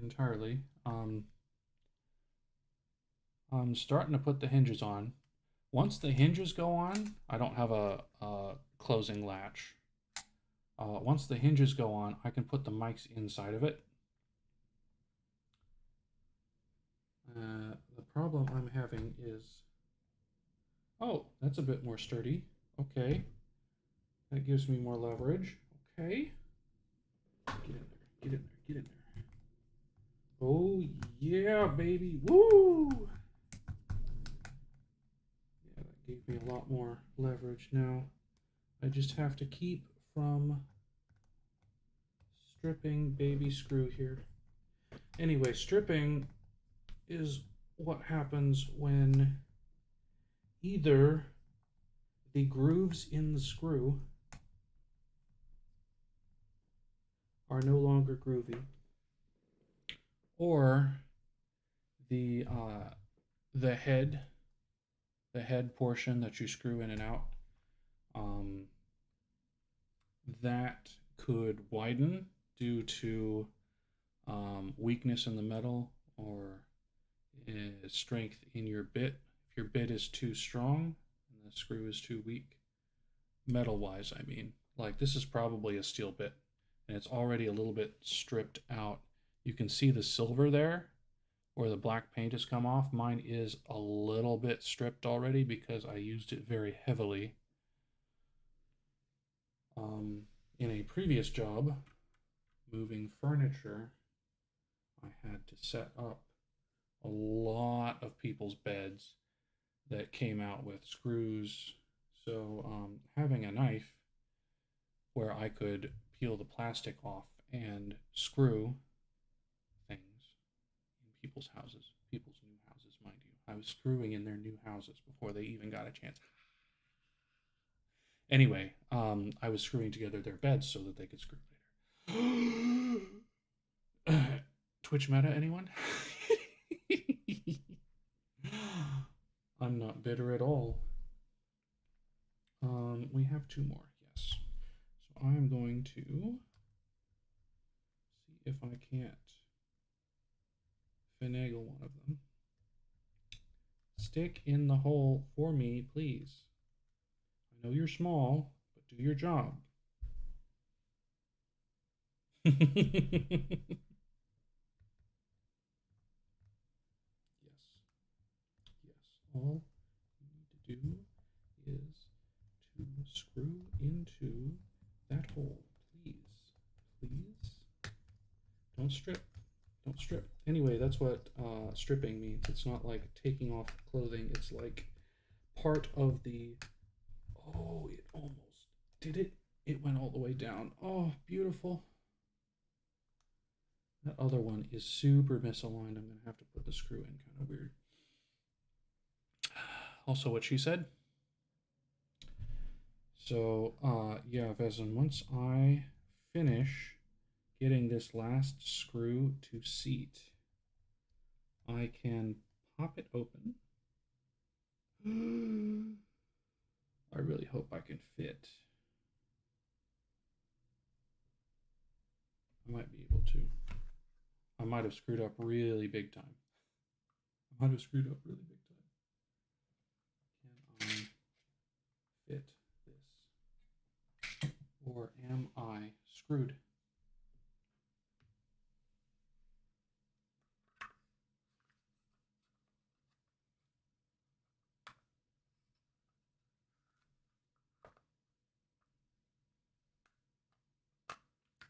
entirely. I'm starting to put the hinges on. Once the hinges go on, I don't have a closing latch. Once the hinges go on, I can put the mics inside of it. The problem I'm having is, oh, that's a bit more sturdy. Okay. That gives me more leverage. Okay. Get in there. Get in there. Get in there. Oh, yeah, baby. Woo! Yeah, that gave me a lot more leverage now. I just have to keep from stripping baby screw here. Anyway, stripping is what happens when either the grooves in the screw are no longer groovy, or the head portion that you screw in and out, that could widen due to weakness in the metal or strength in your bit. If your bit is too strong and the screw is too weak, metal wise, I mean, like this is probably a steel bit and it's already a little bit stripped out. You can see the silver there where the black paint has come off. Mine is a little bit stripped already because I used it very heavily. In a previous job, moving furniture, I had to set up a lot of people's beds that came out with screws. So having a knife where I could peel the plastic off and screw things in people's houses, people's new houses, mind you. I was screwing in their new houses before they even got a chance. Anyway, I was screwing together their beds so that they could screw later. Twitch meta, anyone? I'm not bitter at all. We have two more, yes. So I'm going to see if I can't finagle one of them. Stick in the hole for me, please. I know you're small, but do your job. Yes. Yes. All you need to do is to screw into that hole. Please. Please. Don't strip. Don't strip. Anyway, that's what stripping means. It's not like taking off clothing. It's like part of the... Oh, it almost did it. It went all the way down. Oh, beautiful. That other one is super misaligned. I'm going to have to put the screw in. Kind of weird. Also, what she said. So, yeah, Vezin, once I finish getting this last screw to seat, I can pop it open. I really hope I can fit. I might be able to. I might have screwed up really big time. I might have screwed up really big time. Can I fit this? Or am I screwed?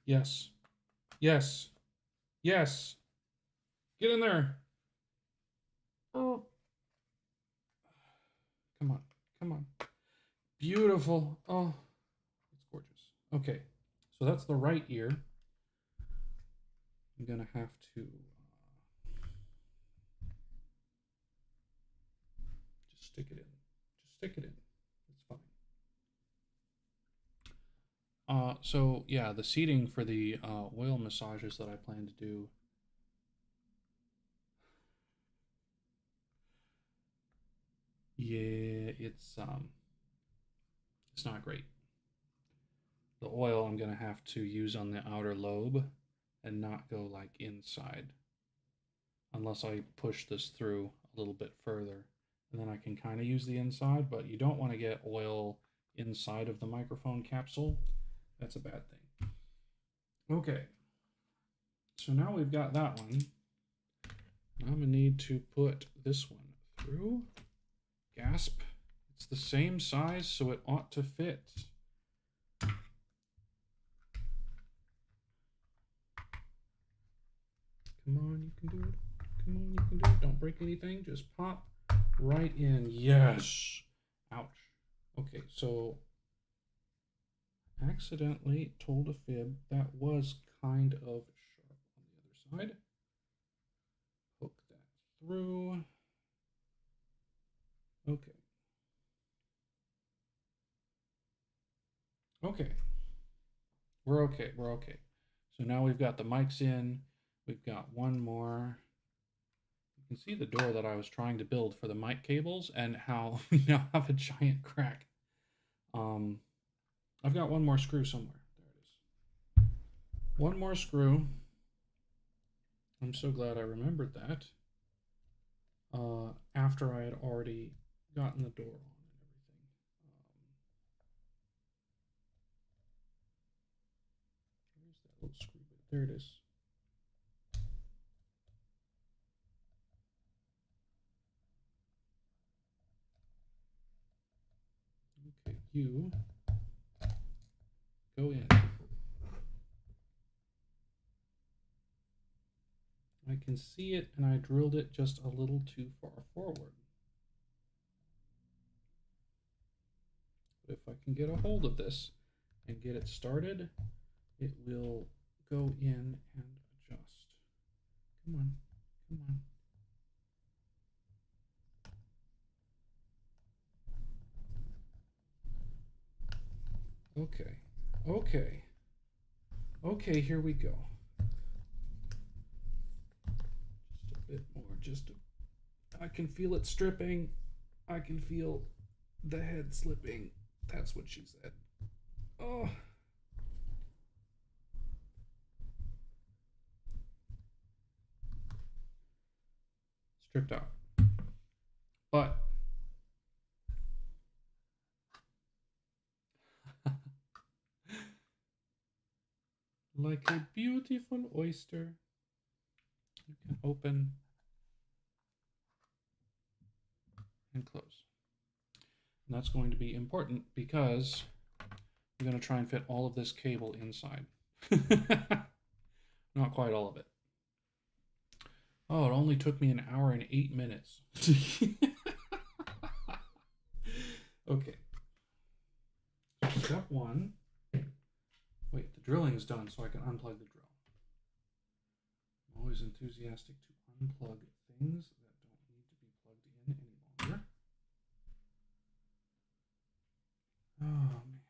Yes. Yes. Yes. Get in there. Oh. Come on. Come on. Beautiful. Oh, it's gorgeous. Okay. So that's the right ear. I'm going to have to just stick it in. Just stick it in. It's fine. So yeah, the seating for the oil massages that I plan to do. Yeah, it's not great. The oil I'm gonna have to use on the outer lobe and not go like inside, unless I push this through a little bit further, and then I can kind of use the inside. But you don't want to get oil inside of the microphone capsule. That's a bad thing. Okay, so now we've got that one. I'm gonna need to put this one through. Gasp. It's the same size, so it ought to fit. Come on, you can do it. Come on, you can do it. Don't break anything. Just pop right in. Yes. Ouch. Okay, so accidentally told a fib. That was kind of sharp on the other side. Poke that through. Okay. Okay. We're okay. We're okay. So now we've got the mics in. We've got one more. You can see the door that I was trying to build for the mic cables and how we now have a giant crack. I've got one more screw somewhere. There it is. One more screw. I'm so glad I remembered that. After I had already gotten the door on and everything. Where's that little screw bit? There it is. Okay, you go in. I can see it, and I drilled it just a little too far forward. But if I can get a hold of this and get it started, it will go in and adjust. Come on, come on. Okay, okay. Okay, here we go. Just a bit more, I can feel it stripping. I can feel the head slipping. That's what she said. Oh. Stripped out. But like a beautiful oyster, you can open and close. And that's going to be important because I'm going to try and fit all of this cable inside. Not quite all of it. Oh, it only took me an hour and 8 minutes. Okay. Step one. Wait, the drilling is done, so I can unplug the drill. I'm always enthusiastic to unplug things that don't need to be plugged in any longer. Oh, man.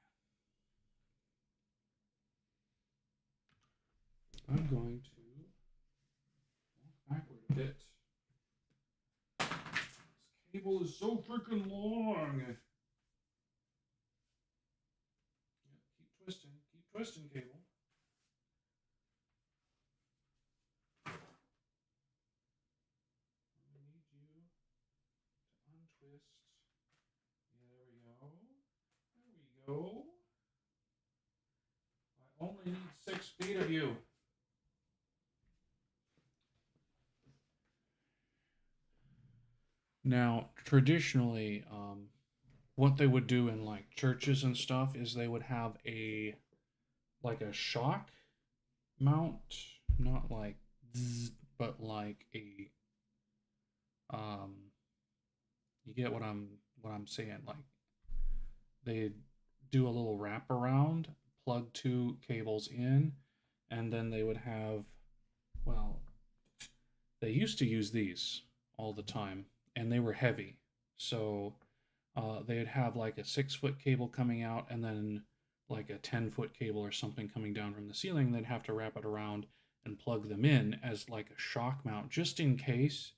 I'm going to walk backward a bit. This cable is so freaking long. Yeah, keep twisting, cable. I need you to untwist. There we go. There we go. I only need 6 feet of you. Now, traditionally, what they would do in like churches and stuff is they would have a shock mount, not like zzz, but like a you get what I'm saying, like they do a little wraparound, plug 2 cables in, and then they would have, well, they used to use these all the time, and they were heavy. So they'd have like a 6-foot cable coming out, and then like a 10-foot cable or something coming down from the ceiling. They'd have to wrap it around and plug them in as like a shock mount, just in case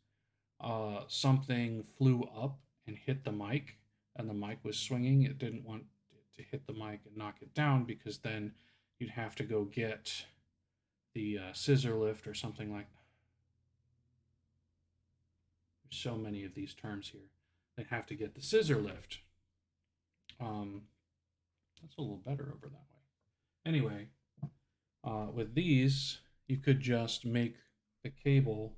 something flew up and hit the mic, and the mic was swinging. It didn't want it to hit the mic and knock it down, because then you'd have to go get the scissor lift or something like that. There's so many of these terms here. They'd have to get the scissor lift. That's a little better over that way. Anyway, with these, you could just make the cable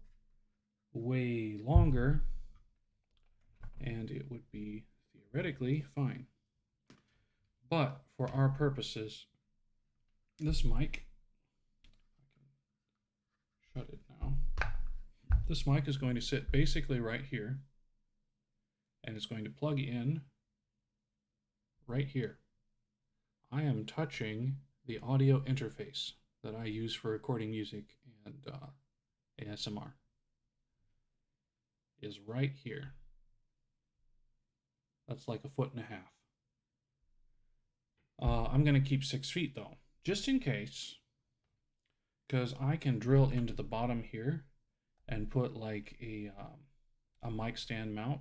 way longer, and it would be theoretically fine. But for our purposes, this mic, I can shut it now. this mic is going to sit basically right here, and it's going to plug in right here. I am touching the audio interface that I use for recording music and ASMR. Is right here. That's like 1.5 feet. I'm going to keep 6 feet though, just in case, because I can drill into the bottom here and put like a mic stand mount,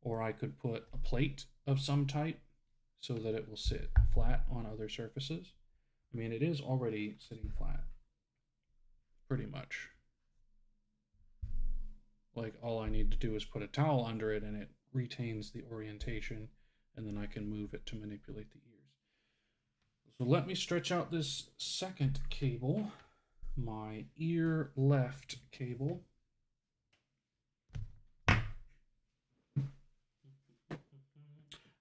or I could put a plate of some type so that it will sit flat on other surfaces. I mean, it is already sitting flat, pretty much. Like, all I need to do is put a towel under it and it retains the orientation, and then I can move it to manipulate the ears. So let me stretch out this second cable, my ear left cable.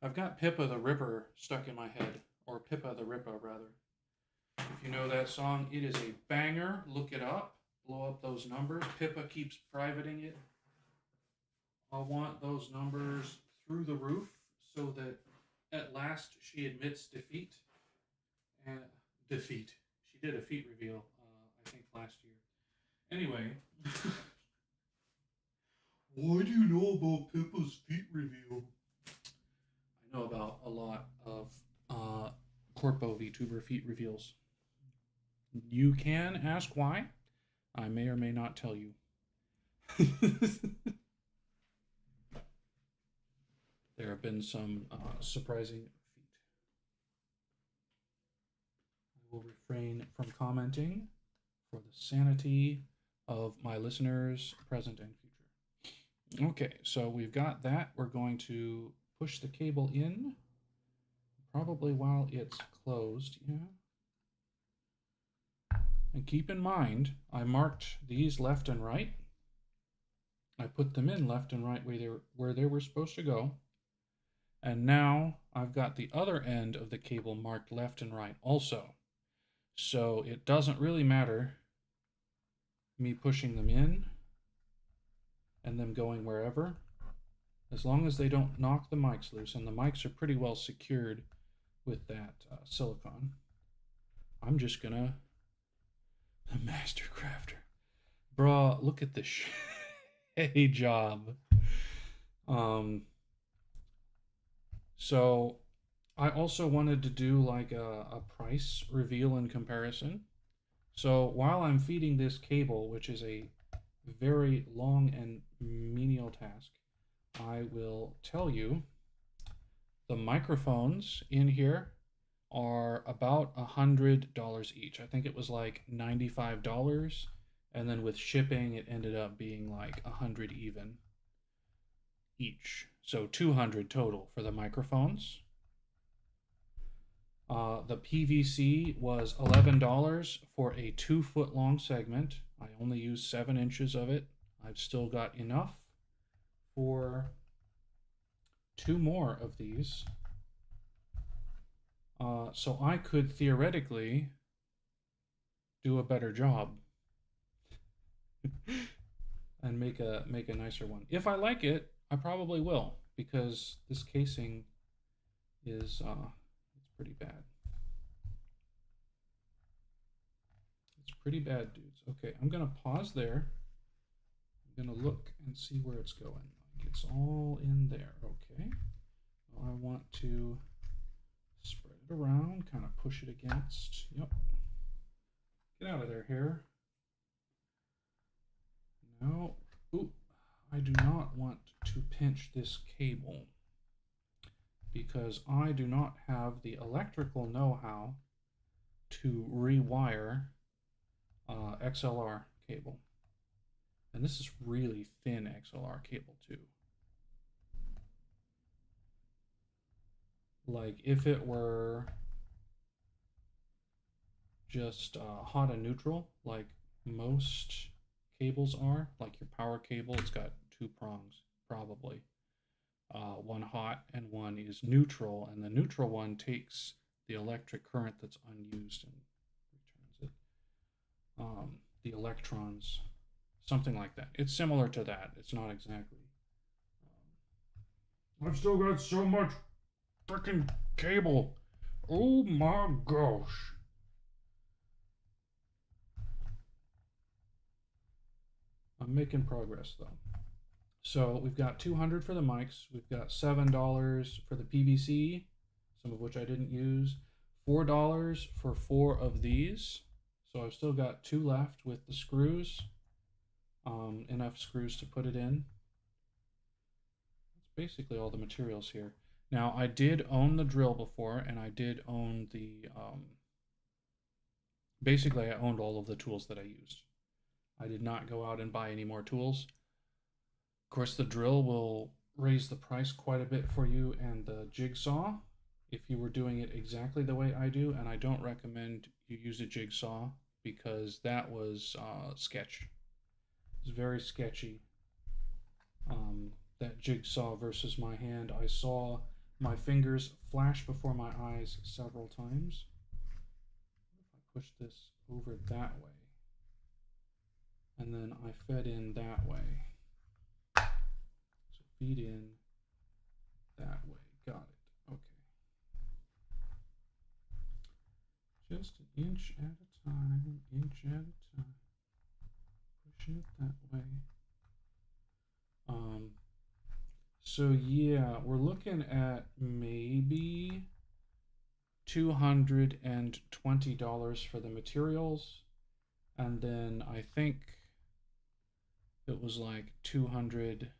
I've got Pippa the Ripper stuck in my head, or Pippa the Ripper rather. If you know that song, it is a banger. Look it up. Blow up those numbers. Pippa keeps privating it. I want those numbers through the roof so that at last she admits defeat. And defeat. She did a feat reveal, I think last year. Anyway. Why do you know about Pippa's feat reveal? I know about a lot of Corpo VTuber feat reveals. You can ask why. I may or may not tell you. There have been some surprising feat. I will refrain from commenting for the sanity of my listeners, present and future. Okay, so we've got that. We're going to push the cable in, probably while it's closed, yeah. And keep in mind, I marked these left and right. I put them in left and right where they were supposed to go. And now I've got the other end of the cable marked left and right also. So it doesn't really matter me pushing them in and them going wherever, as long as they don't knock the mics loose. And the mics are pretty well secured with that silicone. I'm just gonna... The Master Crafter. Bruh, look at this shitty job. So I also wanted to do like a price reveal and comparison. So while I'm feeding this cable, which is a very long and menial task, I will tell you the microphones in here are about $100 each. I think it was like $95, and then with shipping it ended up being like $100 even each. So $200 total for the microphones. The PVC was $11 for a 2-foot long segment. I only used 7 inches of it. I've still got enough for 2 more of these. So I could theoretically do a better job and make a nicer one. If I like it, I probably will, because this casing is it's pretty bad. It's pretty bad, dudes. Okay, I'm gonna pause there. I'm gonna look and see where it's going. Like, it's all in there. Okay. Well, I want to spread it around, kind of push it against. Yep. Get out of there, hair. No. Ooh, I do not want to pinch this cable because I do not have the electrical know-how to rewire XLR cable. And this is really thin XLR cable too. Like if it were just hot and neutral, like most cables are, like your power cable, it's got 2 prongs probably. One hot and one is neutral, and the neutral one takes the electric current that's unused and returns it. The electrons. something like that. It's similar to that. It's not exactly. I've still got so much freaking cable. Oh my gosh. I'm making progress though. So we've got 200 for the mics. We've got $7 for the PVC, some of which I didn't use. $4 for 4 of these. So I've still got 2 left with the screws. Enough screws to put it in. That's basically all the materials here. Now I did own the drill before, and I did own the basically I owned all of the tools that I used. I did not go out and buy any more tools. Of course, the drill will raise the price quite a bit for you, and the jigsaw, if you were doing it exactly the way I do, and I don't recommend you use a jigsaw because that was sketch. It's very sketchy. That jigsaw versus my hand, I saw my fingers flash before my eyes several times. If I push this over that way, and then I fed in that way. So feed in that way. Got it. Okay. Just an inch at a time, inch at a time. Pushing it that way. So yeah, we're looking at maybe $220 for the materials, and then I think it was like 200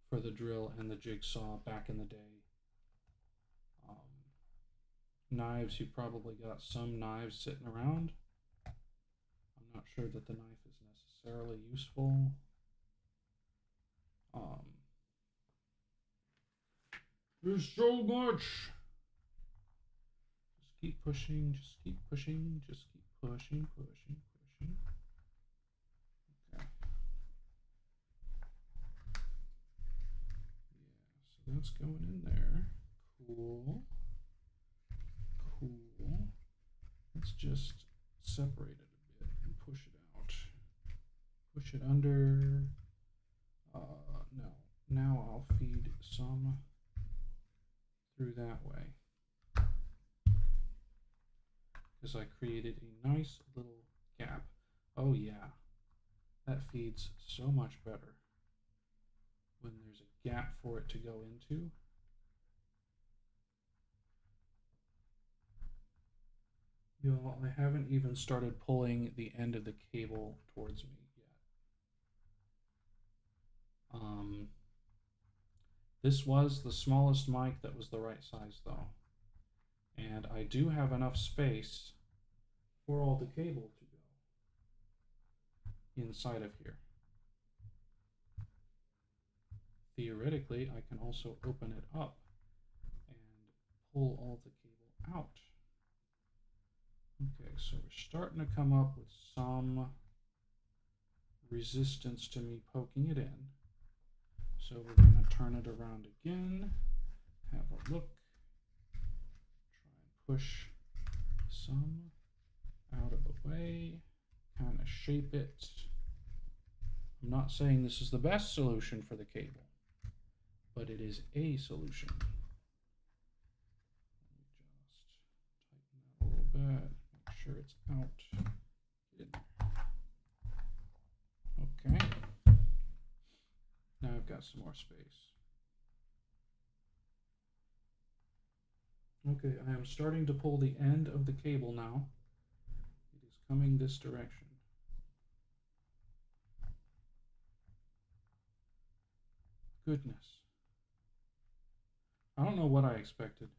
for the drill and the jigsaw back in the day. Knives, you probably got some knives sitting around. I'm not sure that the knife is necessarily useful. There's so much. Just keep pushing, just keep pushing, just keep pushing, pushing, pushing. Okay. Yeah, so that's going in there. Cool. Cool. Let's just separate it a bit and push it out. Push it under. No. Now I'll feed some through that way, because I created a nice little gap. Oh yeah, that feeds so much better when there's a gap for it to go into. Y'all, I haven't even started pulling the end of the cable towards me yet. This was the smallest mic that was the right size though. And I do have enough space for all the cable to go inside of here. Theoretically, I can also open it up and pull all the cable out. Okay, so we're starting to come up with some resistance to me poking it in. So we're going to turn it around again, have a look, try and push some out of the way, kind of shape it. I'm not saying this is the best solution for the cable, but it is a solution. Just tighten that a little bit, make sure it's out. Okay. Now I've got some more space. Okay, I am starting to pull the end of the cable now. It is coming this direction. Goodness. I don't know what I expected.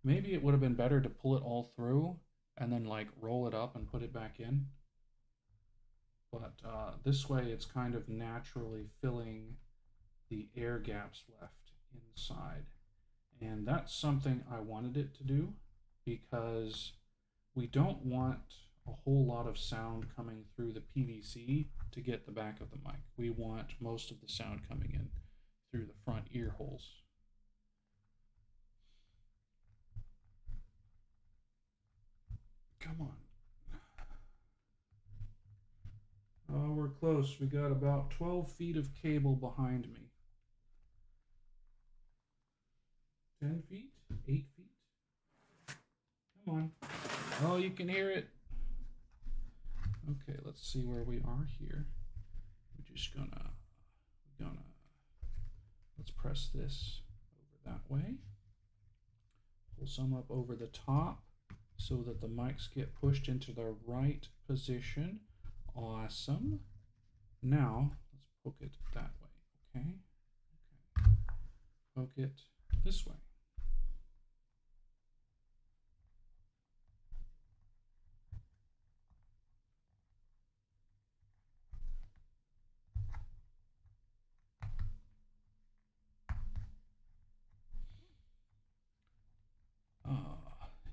Maybe it would have been better to pull it all through and then like roll it up and put it back in. But this way it's kind of naturally filling the air gaps left inside. And that's something I wanted it to do, because we don't want a whole lot of sound coming through the PVC to get the back of the mic. We want most of the sound coming in through the front ear holes. Come on. close. We got about 12 feet of cable behind me. 10 feet? 8 feet? Come on. Oh, you can hear it. Okay, let's see where we are here. We're just gonna let's press this over that way. Pull some up over the top so that the mics get pushed into the right position. Awesome. Now, let's poke it that way, okay? Poke it this way.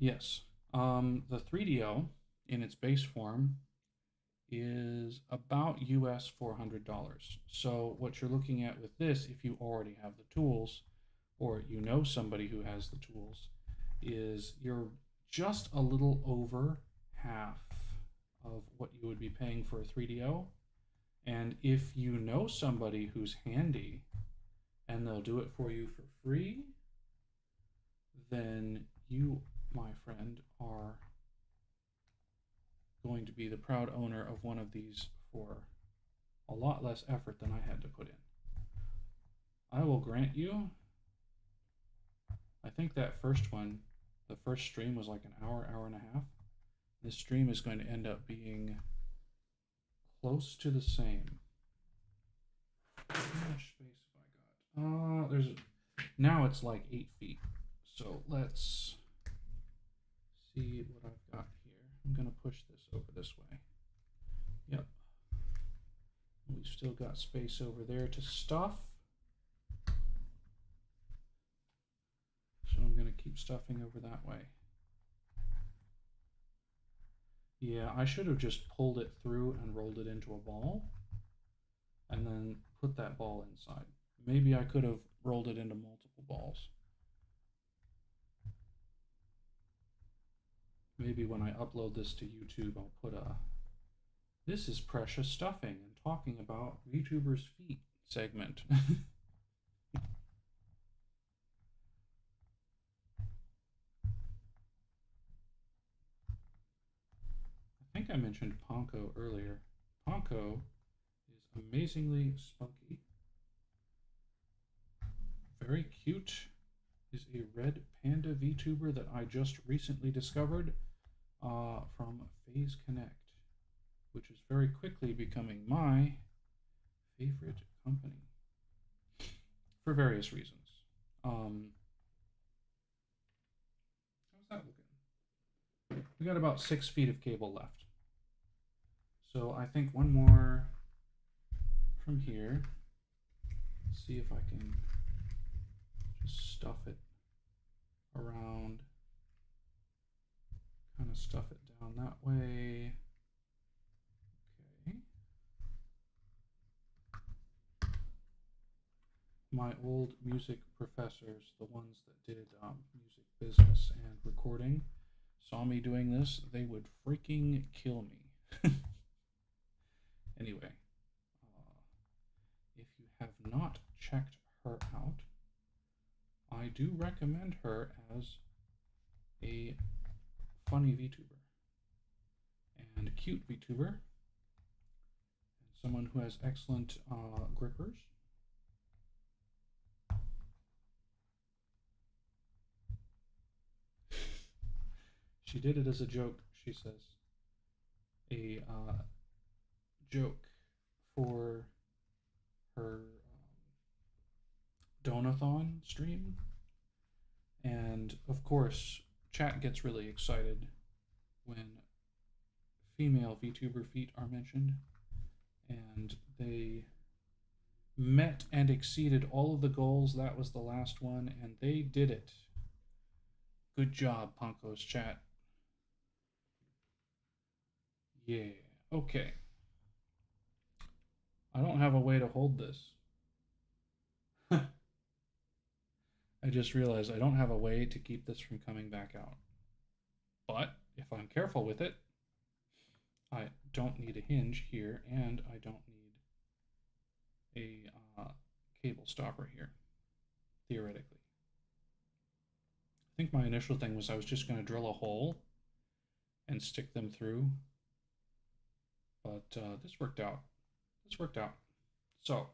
Yes. The 3DO in its base form is about US $400. So what you're looking at with this, if you already have the tools, or you know somebody who has the tools, is you're just a little over half of what you would be paying for a 3DO. And if you know somebody who's handy and they'll do it for you for free, then you, my friend, are going to be the proud owner of one of these for a lot less effort than I had to put in. I will grant you, I think that first one, the first stream was like an hour, hour and a half. This stream is going to end up being close to the same. How much space have I got? Now it's like 8 feet. So let's see what I've got here. I'm gonna push this over this way. Yep. We've still got space over there to stuff. So I'm gonna keep stuffing over that way. Yeah, I should have just pulled it through and rolled it into a ball and then put that ball inside. Maybe I could have rolled it into multiple balls. Maybe when I upload this to YouTube, I'll put a "This is Precious Stuffing and Talking About VTubers' Feet" segment. I think I mentioned Ponko earlier. Ponko is amazingly spunky, very cute, is a red panda VTuber that I just recently discovered from FaZe Connect, which is very quickly becoming my favorite company for various reasons. How's that looking? We got about 6 feet of cable left. So I think one more from here. Let's see if I can just stuff it around, kind of stuff it down that way. Okay. My old music professors, the ones that did music business and recording, saw me doing this, they would freaking kill me. Anyway, if you have not checked her out, I do recommend her as a funny VTuber and a cute VTuber, and someone who has excellent grippers. She did it as a joke, she says. A joke for her Donathon stream. And of course, chat gets really excited when female VTuber feet are mentioned. And they met and exceeded all of the goals. That was the last one, and they did it. Good job, Ponko's chat. Yeah, okay. I don't have a way to hold this. I just realized I don't have a way to keep this from coming back out. But if I'm careful with it, don't need a hinge here, and I don't need a cable stopper here, theoretically. I think my initial thing was I was just going to drill a hole and stick them through, but this worked out. This worked out. So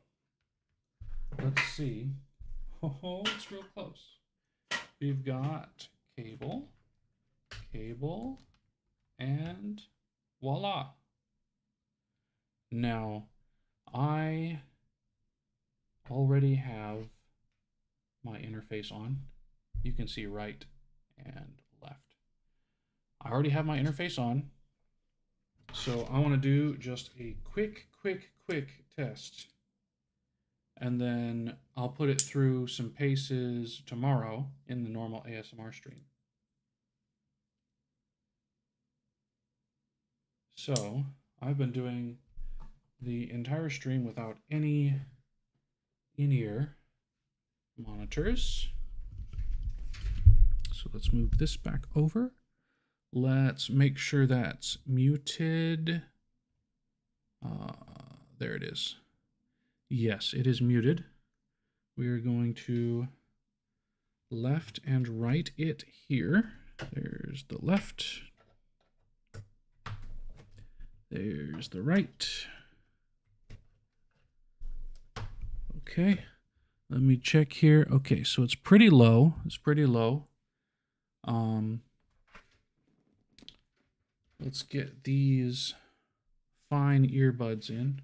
let's see. Oh, it's real close. We've got cable, cable, and voila. Now, I already have my interface on. You can see right and left. I already have my interface on. So I want to do just a quick test. And then I'll put it through some paces tomorrow in the normal ASMR stream. So I've been doing the entire stream without any in-ear monitors. So let's move this back over. Let's make sure that's muted. There it is. Yes, it is muted. We are going to left and right it here. There's the left. There's the right. Okay, let me check here. Okay, so it's pretty low. It's pretty low. Let's get these fine earbuds in.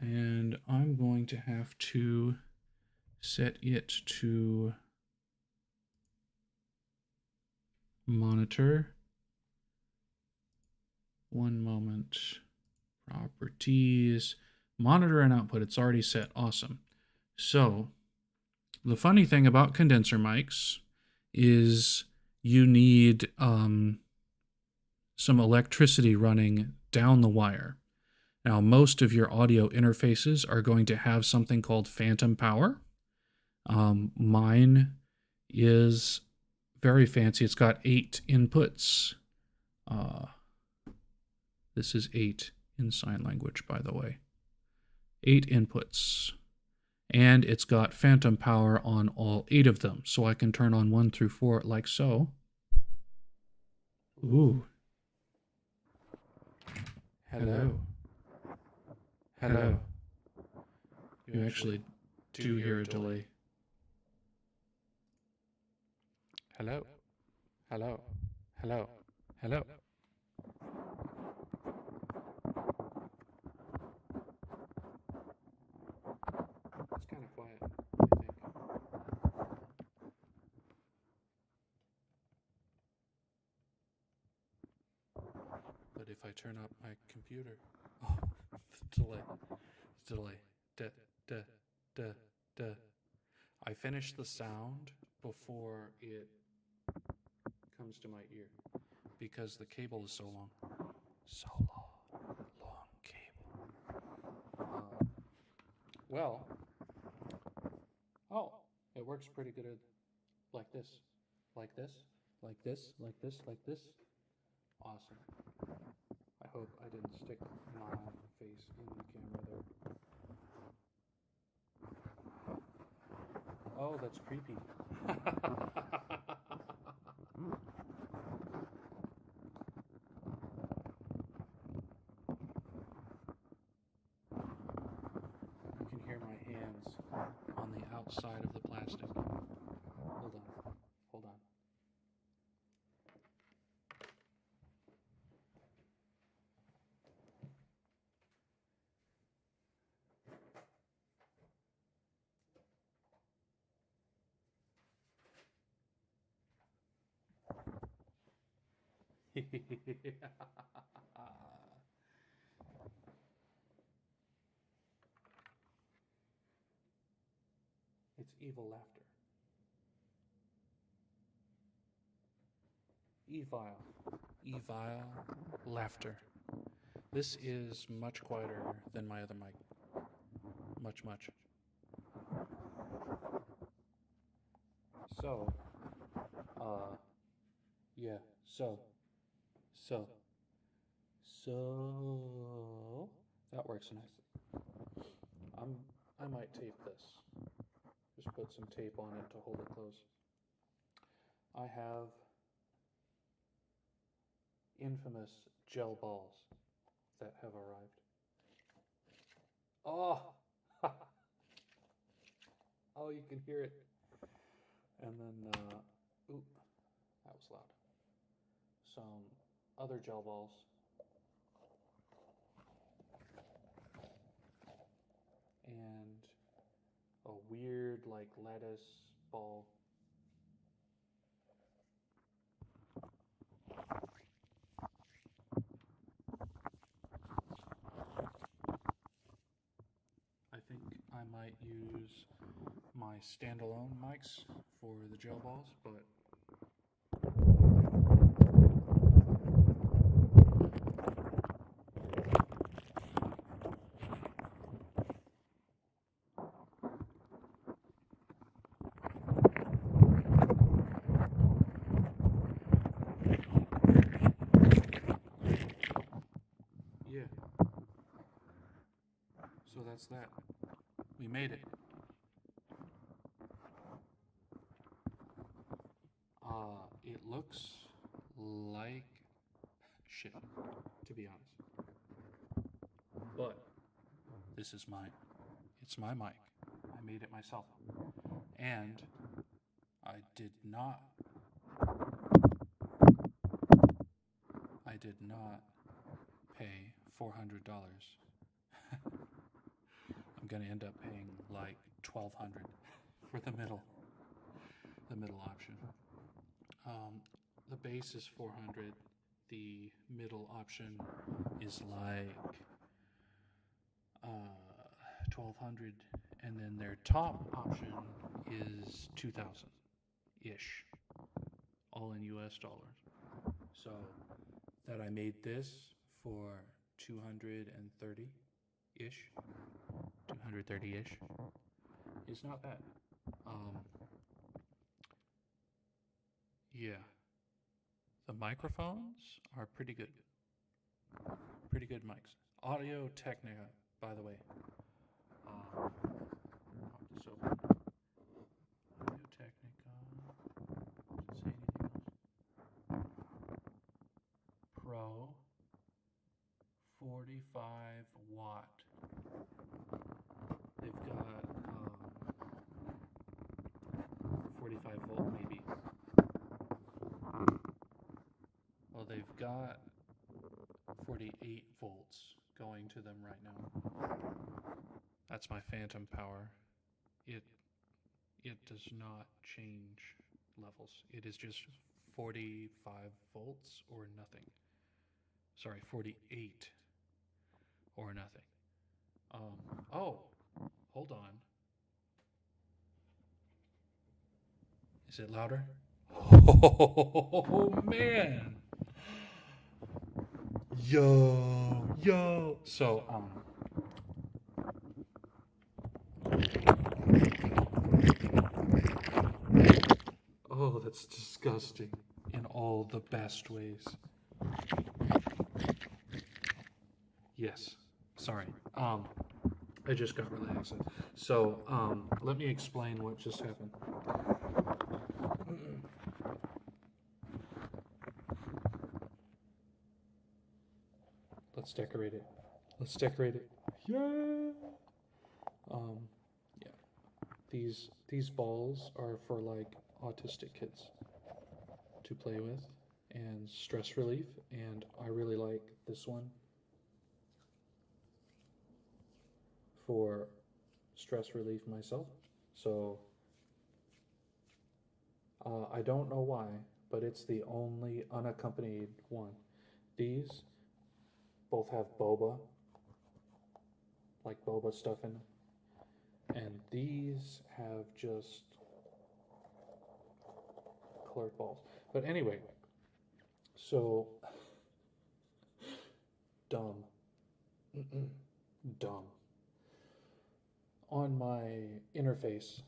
And I'm going to have to set it to monitor. One moment. Properties. Monitor and output. It's already set. Awesome. So the funny thing about condenser mics is you need some electricity running down the wire. Now, most of your audio interfaces are going to have something called phantom power. Mine is very fancy. It's got 8 inputs. This is 8 in sign language, by the way. 8 inputs. And it's got phantom power on all 8 of them. So I can turn on 1 through 4 like so. Ooh. Hello. Hello. You actually do hear a delay. Hello. Hello. Hello. Hello. It's kind of quiet, I think. But if I turn up my computer, oh, delay, delay, I finish the sound before it comes to my ear because the cable is so long. So long cable. Well, oh, it works pretty good like this, like this, like this, like this, like this. Awesome. I hope I didn't stick my face in the camera there. Oh, that's creepy. You can hear my hands on the outside of the plastic. Hold on. Hold on. It's evil laughter. Evil laughter. This is much quieter than my other mic. Much. So, yeah, so, So that works nicely. I might tape this. Just put some tape on it to hold it closed. I have infamous gel balls that have arrived. Oh, oh, you can hear it. And then, oop, that was loud. Some other gel balls. And a weird, like, lettuce ball. I think I might use my standalone mics for the gel balls, but yeah. So that's that. We made it. It looks like shit, to be honest. But this is it's my mic. I made it myself. And I did not pay $400. I'm gonna end up paying like $1,200 for the middle option. The base is $400. The middle option is like $1,200, and then their top option is $2,000 ish, all in US dollars. So that I made this for 230 ish, 230 ish is not bad. Yeah, the microphones are pretty good. Pretty good mics. Audio Technica, by the way. Pop this open. Audio Technica. Does it say anything else? Pro 45 watt. They've got 45 volt maybe. Well, they've got 48 volts going to them right now. That's my phantom power. It does not change levels. It is just 45 volts or nothing. Sorry, 48 or nothing. Oh, hold on. Is it louder? Oh, man. Yo. So, oh, that's disgusting in all the best ways. Yes. Sorry. I just got really excited. So, let me explain what just happened. Let's decorate it. Yeah. Yeah. These balls are for like autistic kids to play with and stress relief, and I really like this one for stress relief myself. So I don't know why, but it's the only unaccompanied one. These both have boba, like boba stuff in them, and these have just colored balls. But anyway, so dumb. Dumb. On my interface,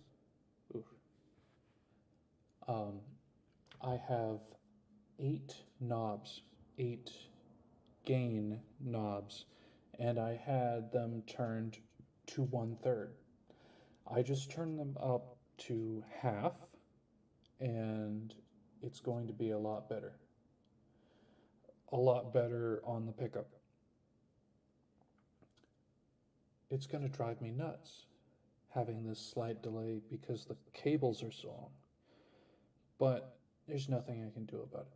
I have 8 knobs, 8 gain knobs, and I had them turned to 1/3. I just turned them up to half, and it's going to be a lot better. A lot better on the pickup. It's going to drive me nuts having this slight delay because the cables are so long. But there's nothing I can do about it.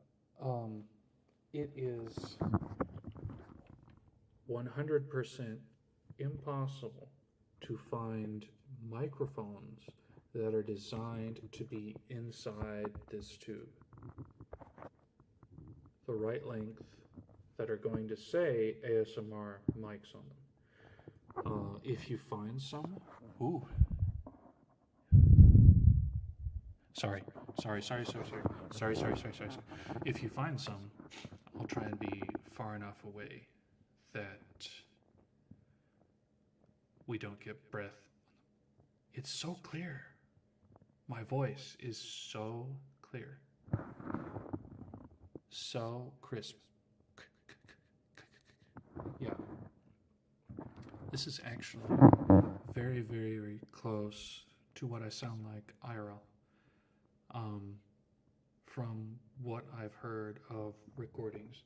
It is 100% impossible to find microphones that are designed to be inside this tube, the right length, that are going to say ASMR mics on them. If you find some, ooh, sorry. If you find some, I'll try and be far enough away that we don't get breath. It's so clear. My voice is so clear. So crisp. Yeah. This is actually very, very, very close to what I sound like IRL. From what I've heard of recordings.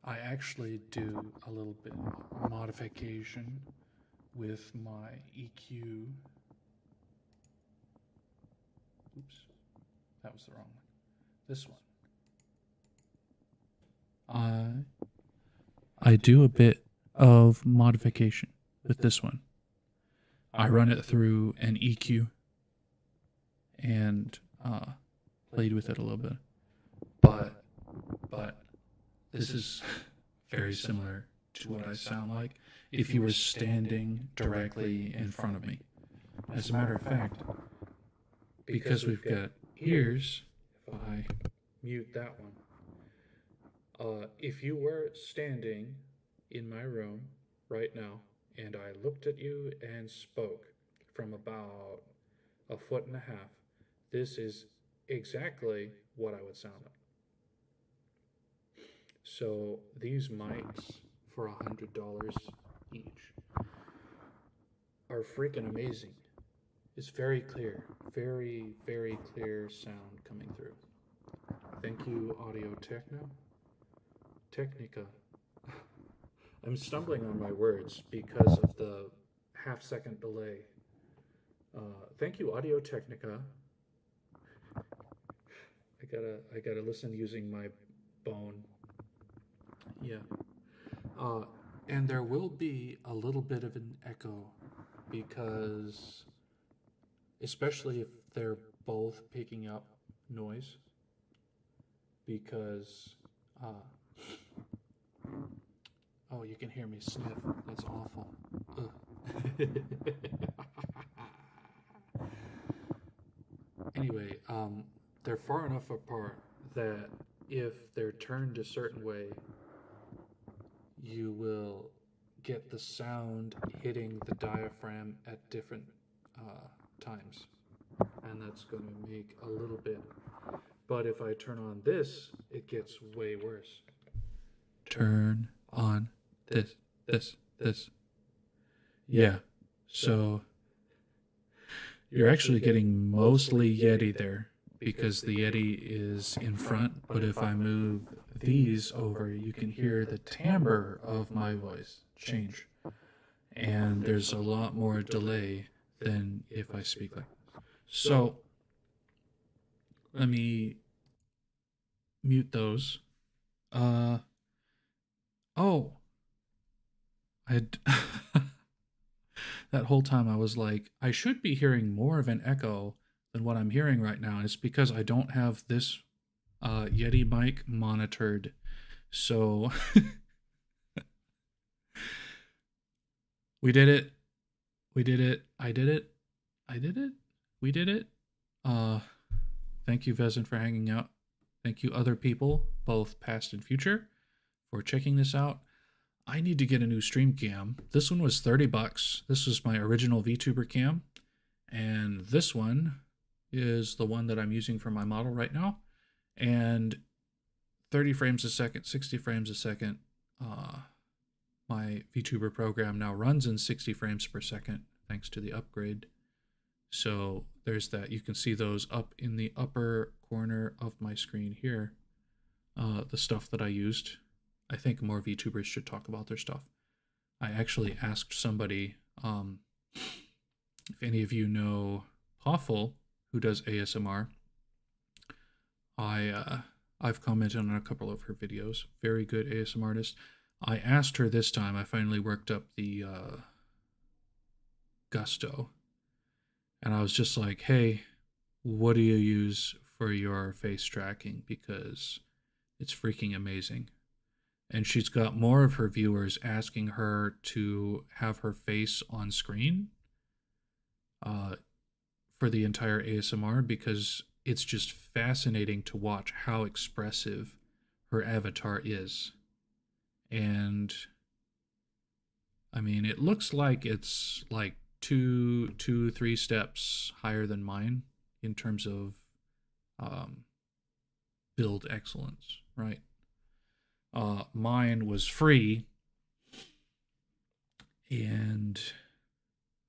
I actually do a little bit of modification with my EQ. Oops, that was the wrong one. This one. I do a bit of modification with this one. I run it through an EQ and played with it a little bit. But this is very similar to what I sound like if you were standing directly in front of me. As a matter of fact, because we've got ears, if I mute that one, if you were standing in my room right now and I looked at you and spoke from about 1.5 feet, this is exactly what I would sound like. So these mics for $100 each are freaking amazing. It's very clear, very, very clear sound coming through. Thank you, Audio Technica. I'm stumbling on my words because of the half-second delay. Thank you, Audio Technica. I gotta listen using my bone. Yeah. And there will be a little bit of an echo because, especially if they're both picking up noise, because, oh, you can hear me sniff. That's awful. Anyway, they're far enough apart that if they're turned a certain way, you will get the sound hitting the diaphragm at different times. And that's going to make a little bit. But if I turn on this, it gets way worse. Turn on this. Yeah. So you're actually getting mostly Yeti there because the Yeti is in front. But if I move these over, you can hear the timbre of my voice change. And there's a lot more delay than if I speak like this. So let me mute those. That whole time I was like, I should be hearing more of an echo than what I'm hearing right now. And it's because I don't have this Yeti mic monitored. So we did it. I did it. We did it. Thank you, Vezin, for hanging out. Thank you, other people, both past and future, for checking this out. I need to get a new stream cam. This one was $30. This was my original VTuber cam. And this one is the one that I'm using for my model right now. And 30 frames a second, 60 frames a second. My VTuber program now runs in 60 frames per second thanks to the upgrade. So there's that. You can see those up in the upper corner of my screen here. The stuff that I used. I think more VTubers should talk about their stuff. I actually asked somebody if any of you know Poffle, who does ASMR. I've commented on a couple of her videos. Very good ASMR artist. I asked her this time. I finally worked up the gusto. And I was just like, hey, what do you use for your face tracking? Because it's freaking amazing. And she's got more of her viewers asking her to have her face on screen for the entire ASMR, because it's just fascinating to watch how expressive her avatar is. And I mean, it looks like it's like two, 3 steps higher than mine in terms of build excellence, right? Mine was free, and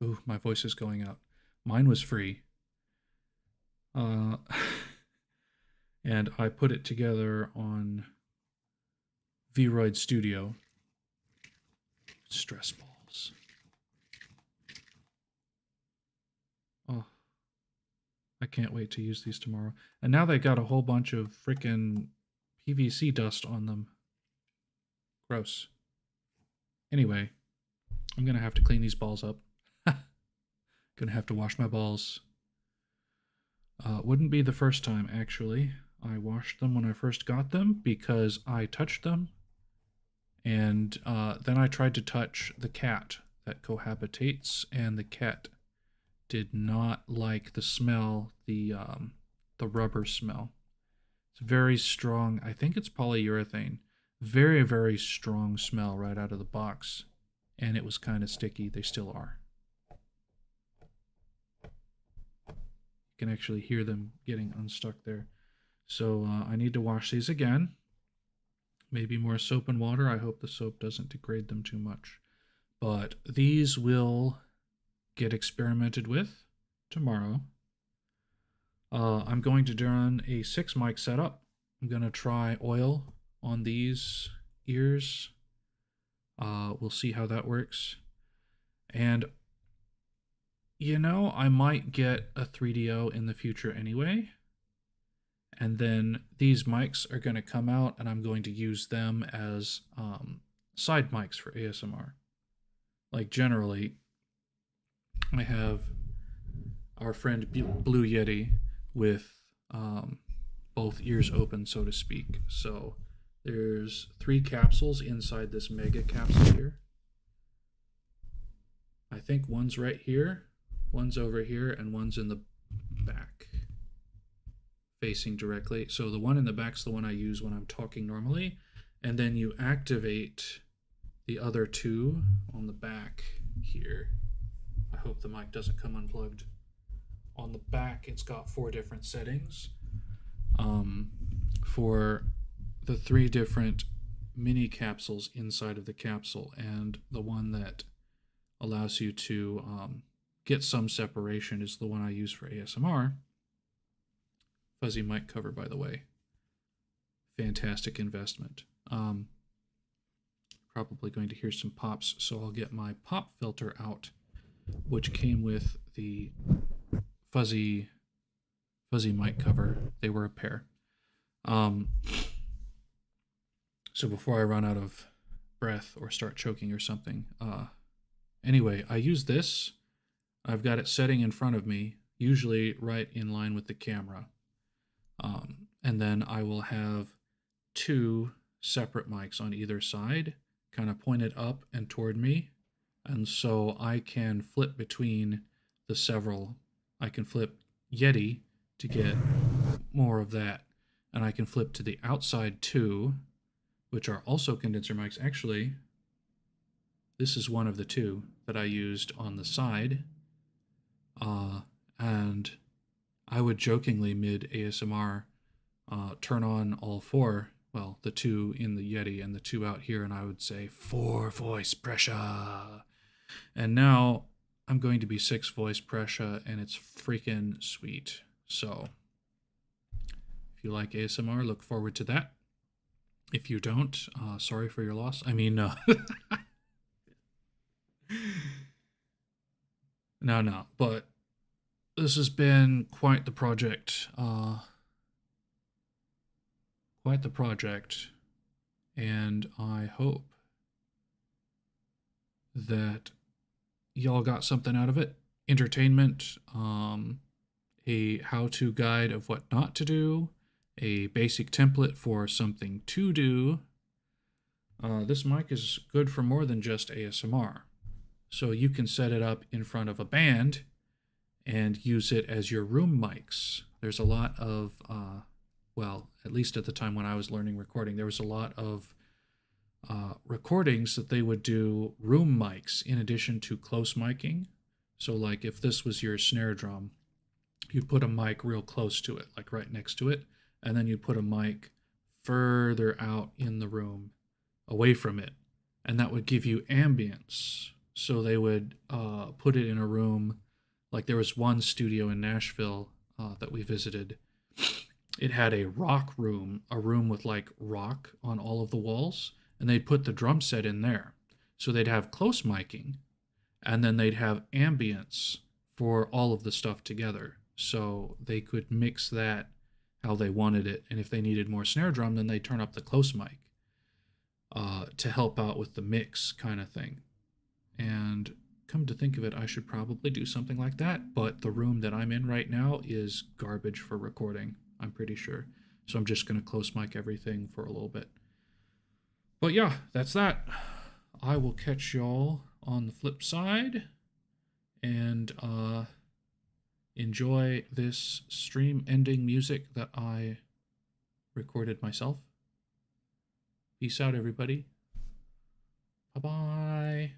ooh, my voice is going out. Mine was free, and I put it together on Vroid Studio. Stress balls. Oh, I can't wait to use these tomorrow. And now they got a whole bunch of freaking PVC dust on them. Gross. Anyway, I'm gonna have to clean these balls up. Gonna have to wash my balls. Wouldn't be the first time, actually. I washed them when I first got them because I touched them. And then I tried to touch the cat that cohabitates, and the cat did not like the smell, the rubber smell. It's very strong. I think it's polyurethane. Very, very strong smell right out of the box. And it was kind of sticky. They still are. You can actually hear them getting unstuck there. So I need to wash these again. Maybe more soap and water. I hope the soap doesn't degrade them too much. But these will get experimented with tomorrow. I'm going to run a 6 mic setup. I'm going to try oil on these ears. We'll see how that works. And, you know, I might get a 3DO in the future anyway. And then these mics are going to come out, and I'm going to use them as side mics for ASMR. Like, generally, I have our friend Blue Yeti with both ears open, so to speak. So there's 3 capsules inside this mega capsule here. I think one's right here, one's over here, and one's in the back, facing directly. So the one in the back's the one I use when I'm talking normally, and then you activate the other 2 on the back here. I hope the mic doesn't come unplugged. On the back, it's got 4 different settings for the 3 different mini capsules inside of the capsule, and the one that allows you to get some separation is the one I use for ASMR. Fuzzy mic cover, by the way. Fantastic investment. Probably going to hear some pops, so I'll get my pop filter out, which came with the fuzzy mic cover. They were a pair. So before I run out of breath or start choking or something, anyway, I use this. I've got it setting in front of me, usually right in line with the camera. And then I will have 2 separate mics on either side, kind of pointed up and toward me. And so I can flip between the several. I can flip Yeti to get more of that. And I can flip to the outside 2, which are also condenser mics. Actually, this is one of the 2 that I used on the side. And I would jokingly mid ASMR turn on all 4 well, the 2 in the Yeti and the 2 out here, and I would say 4 voice pressure. And now I'm going to be 6 voice pressure, and it's freaking sweet. So if you like ASMR, look forward to that. If you don't, sorry for your loss. I mean, no, but this has been quite the project. And I hope that y'all got something out of it. Entertainment, a how-to guide of what not to do, a basic template for something to do. This mic is good for more than just ASMR. So you can set it up in front of a band and use it as your room mics. There's a lot of, well, at least at the time when I was learning recording, there was a lot of recordings that they would do room mics in addition to close miking. So like if this was your snare drum, you'd put a mic real close to it, like right next to it, and then you'd put a mic further out in the room, away from it, and that would give you ambience. So they would put it in a room, like there was one studio in Nashville that we visited. It had a rock room, a room with like rock on all of the walls, and they'd put the drum set in there. So they'd have close miking, and then they'd have ambience for all of the stuff together. So they could mix that how they wanted it. And if they needed more snare drum, then they'd turn up the close mic to help out with the mix kind of thing. And come to think of it, I should probably do something like that. But the room that I'm in right now is garbage for recording, I'm pretty sure. So I'm just going to close mic everything for a little bit. But yeah, that's that. I will catch y'all on the flip side. And enjoy this stream ending music that I recorded myself. Peace out, everybody. Bye-bye.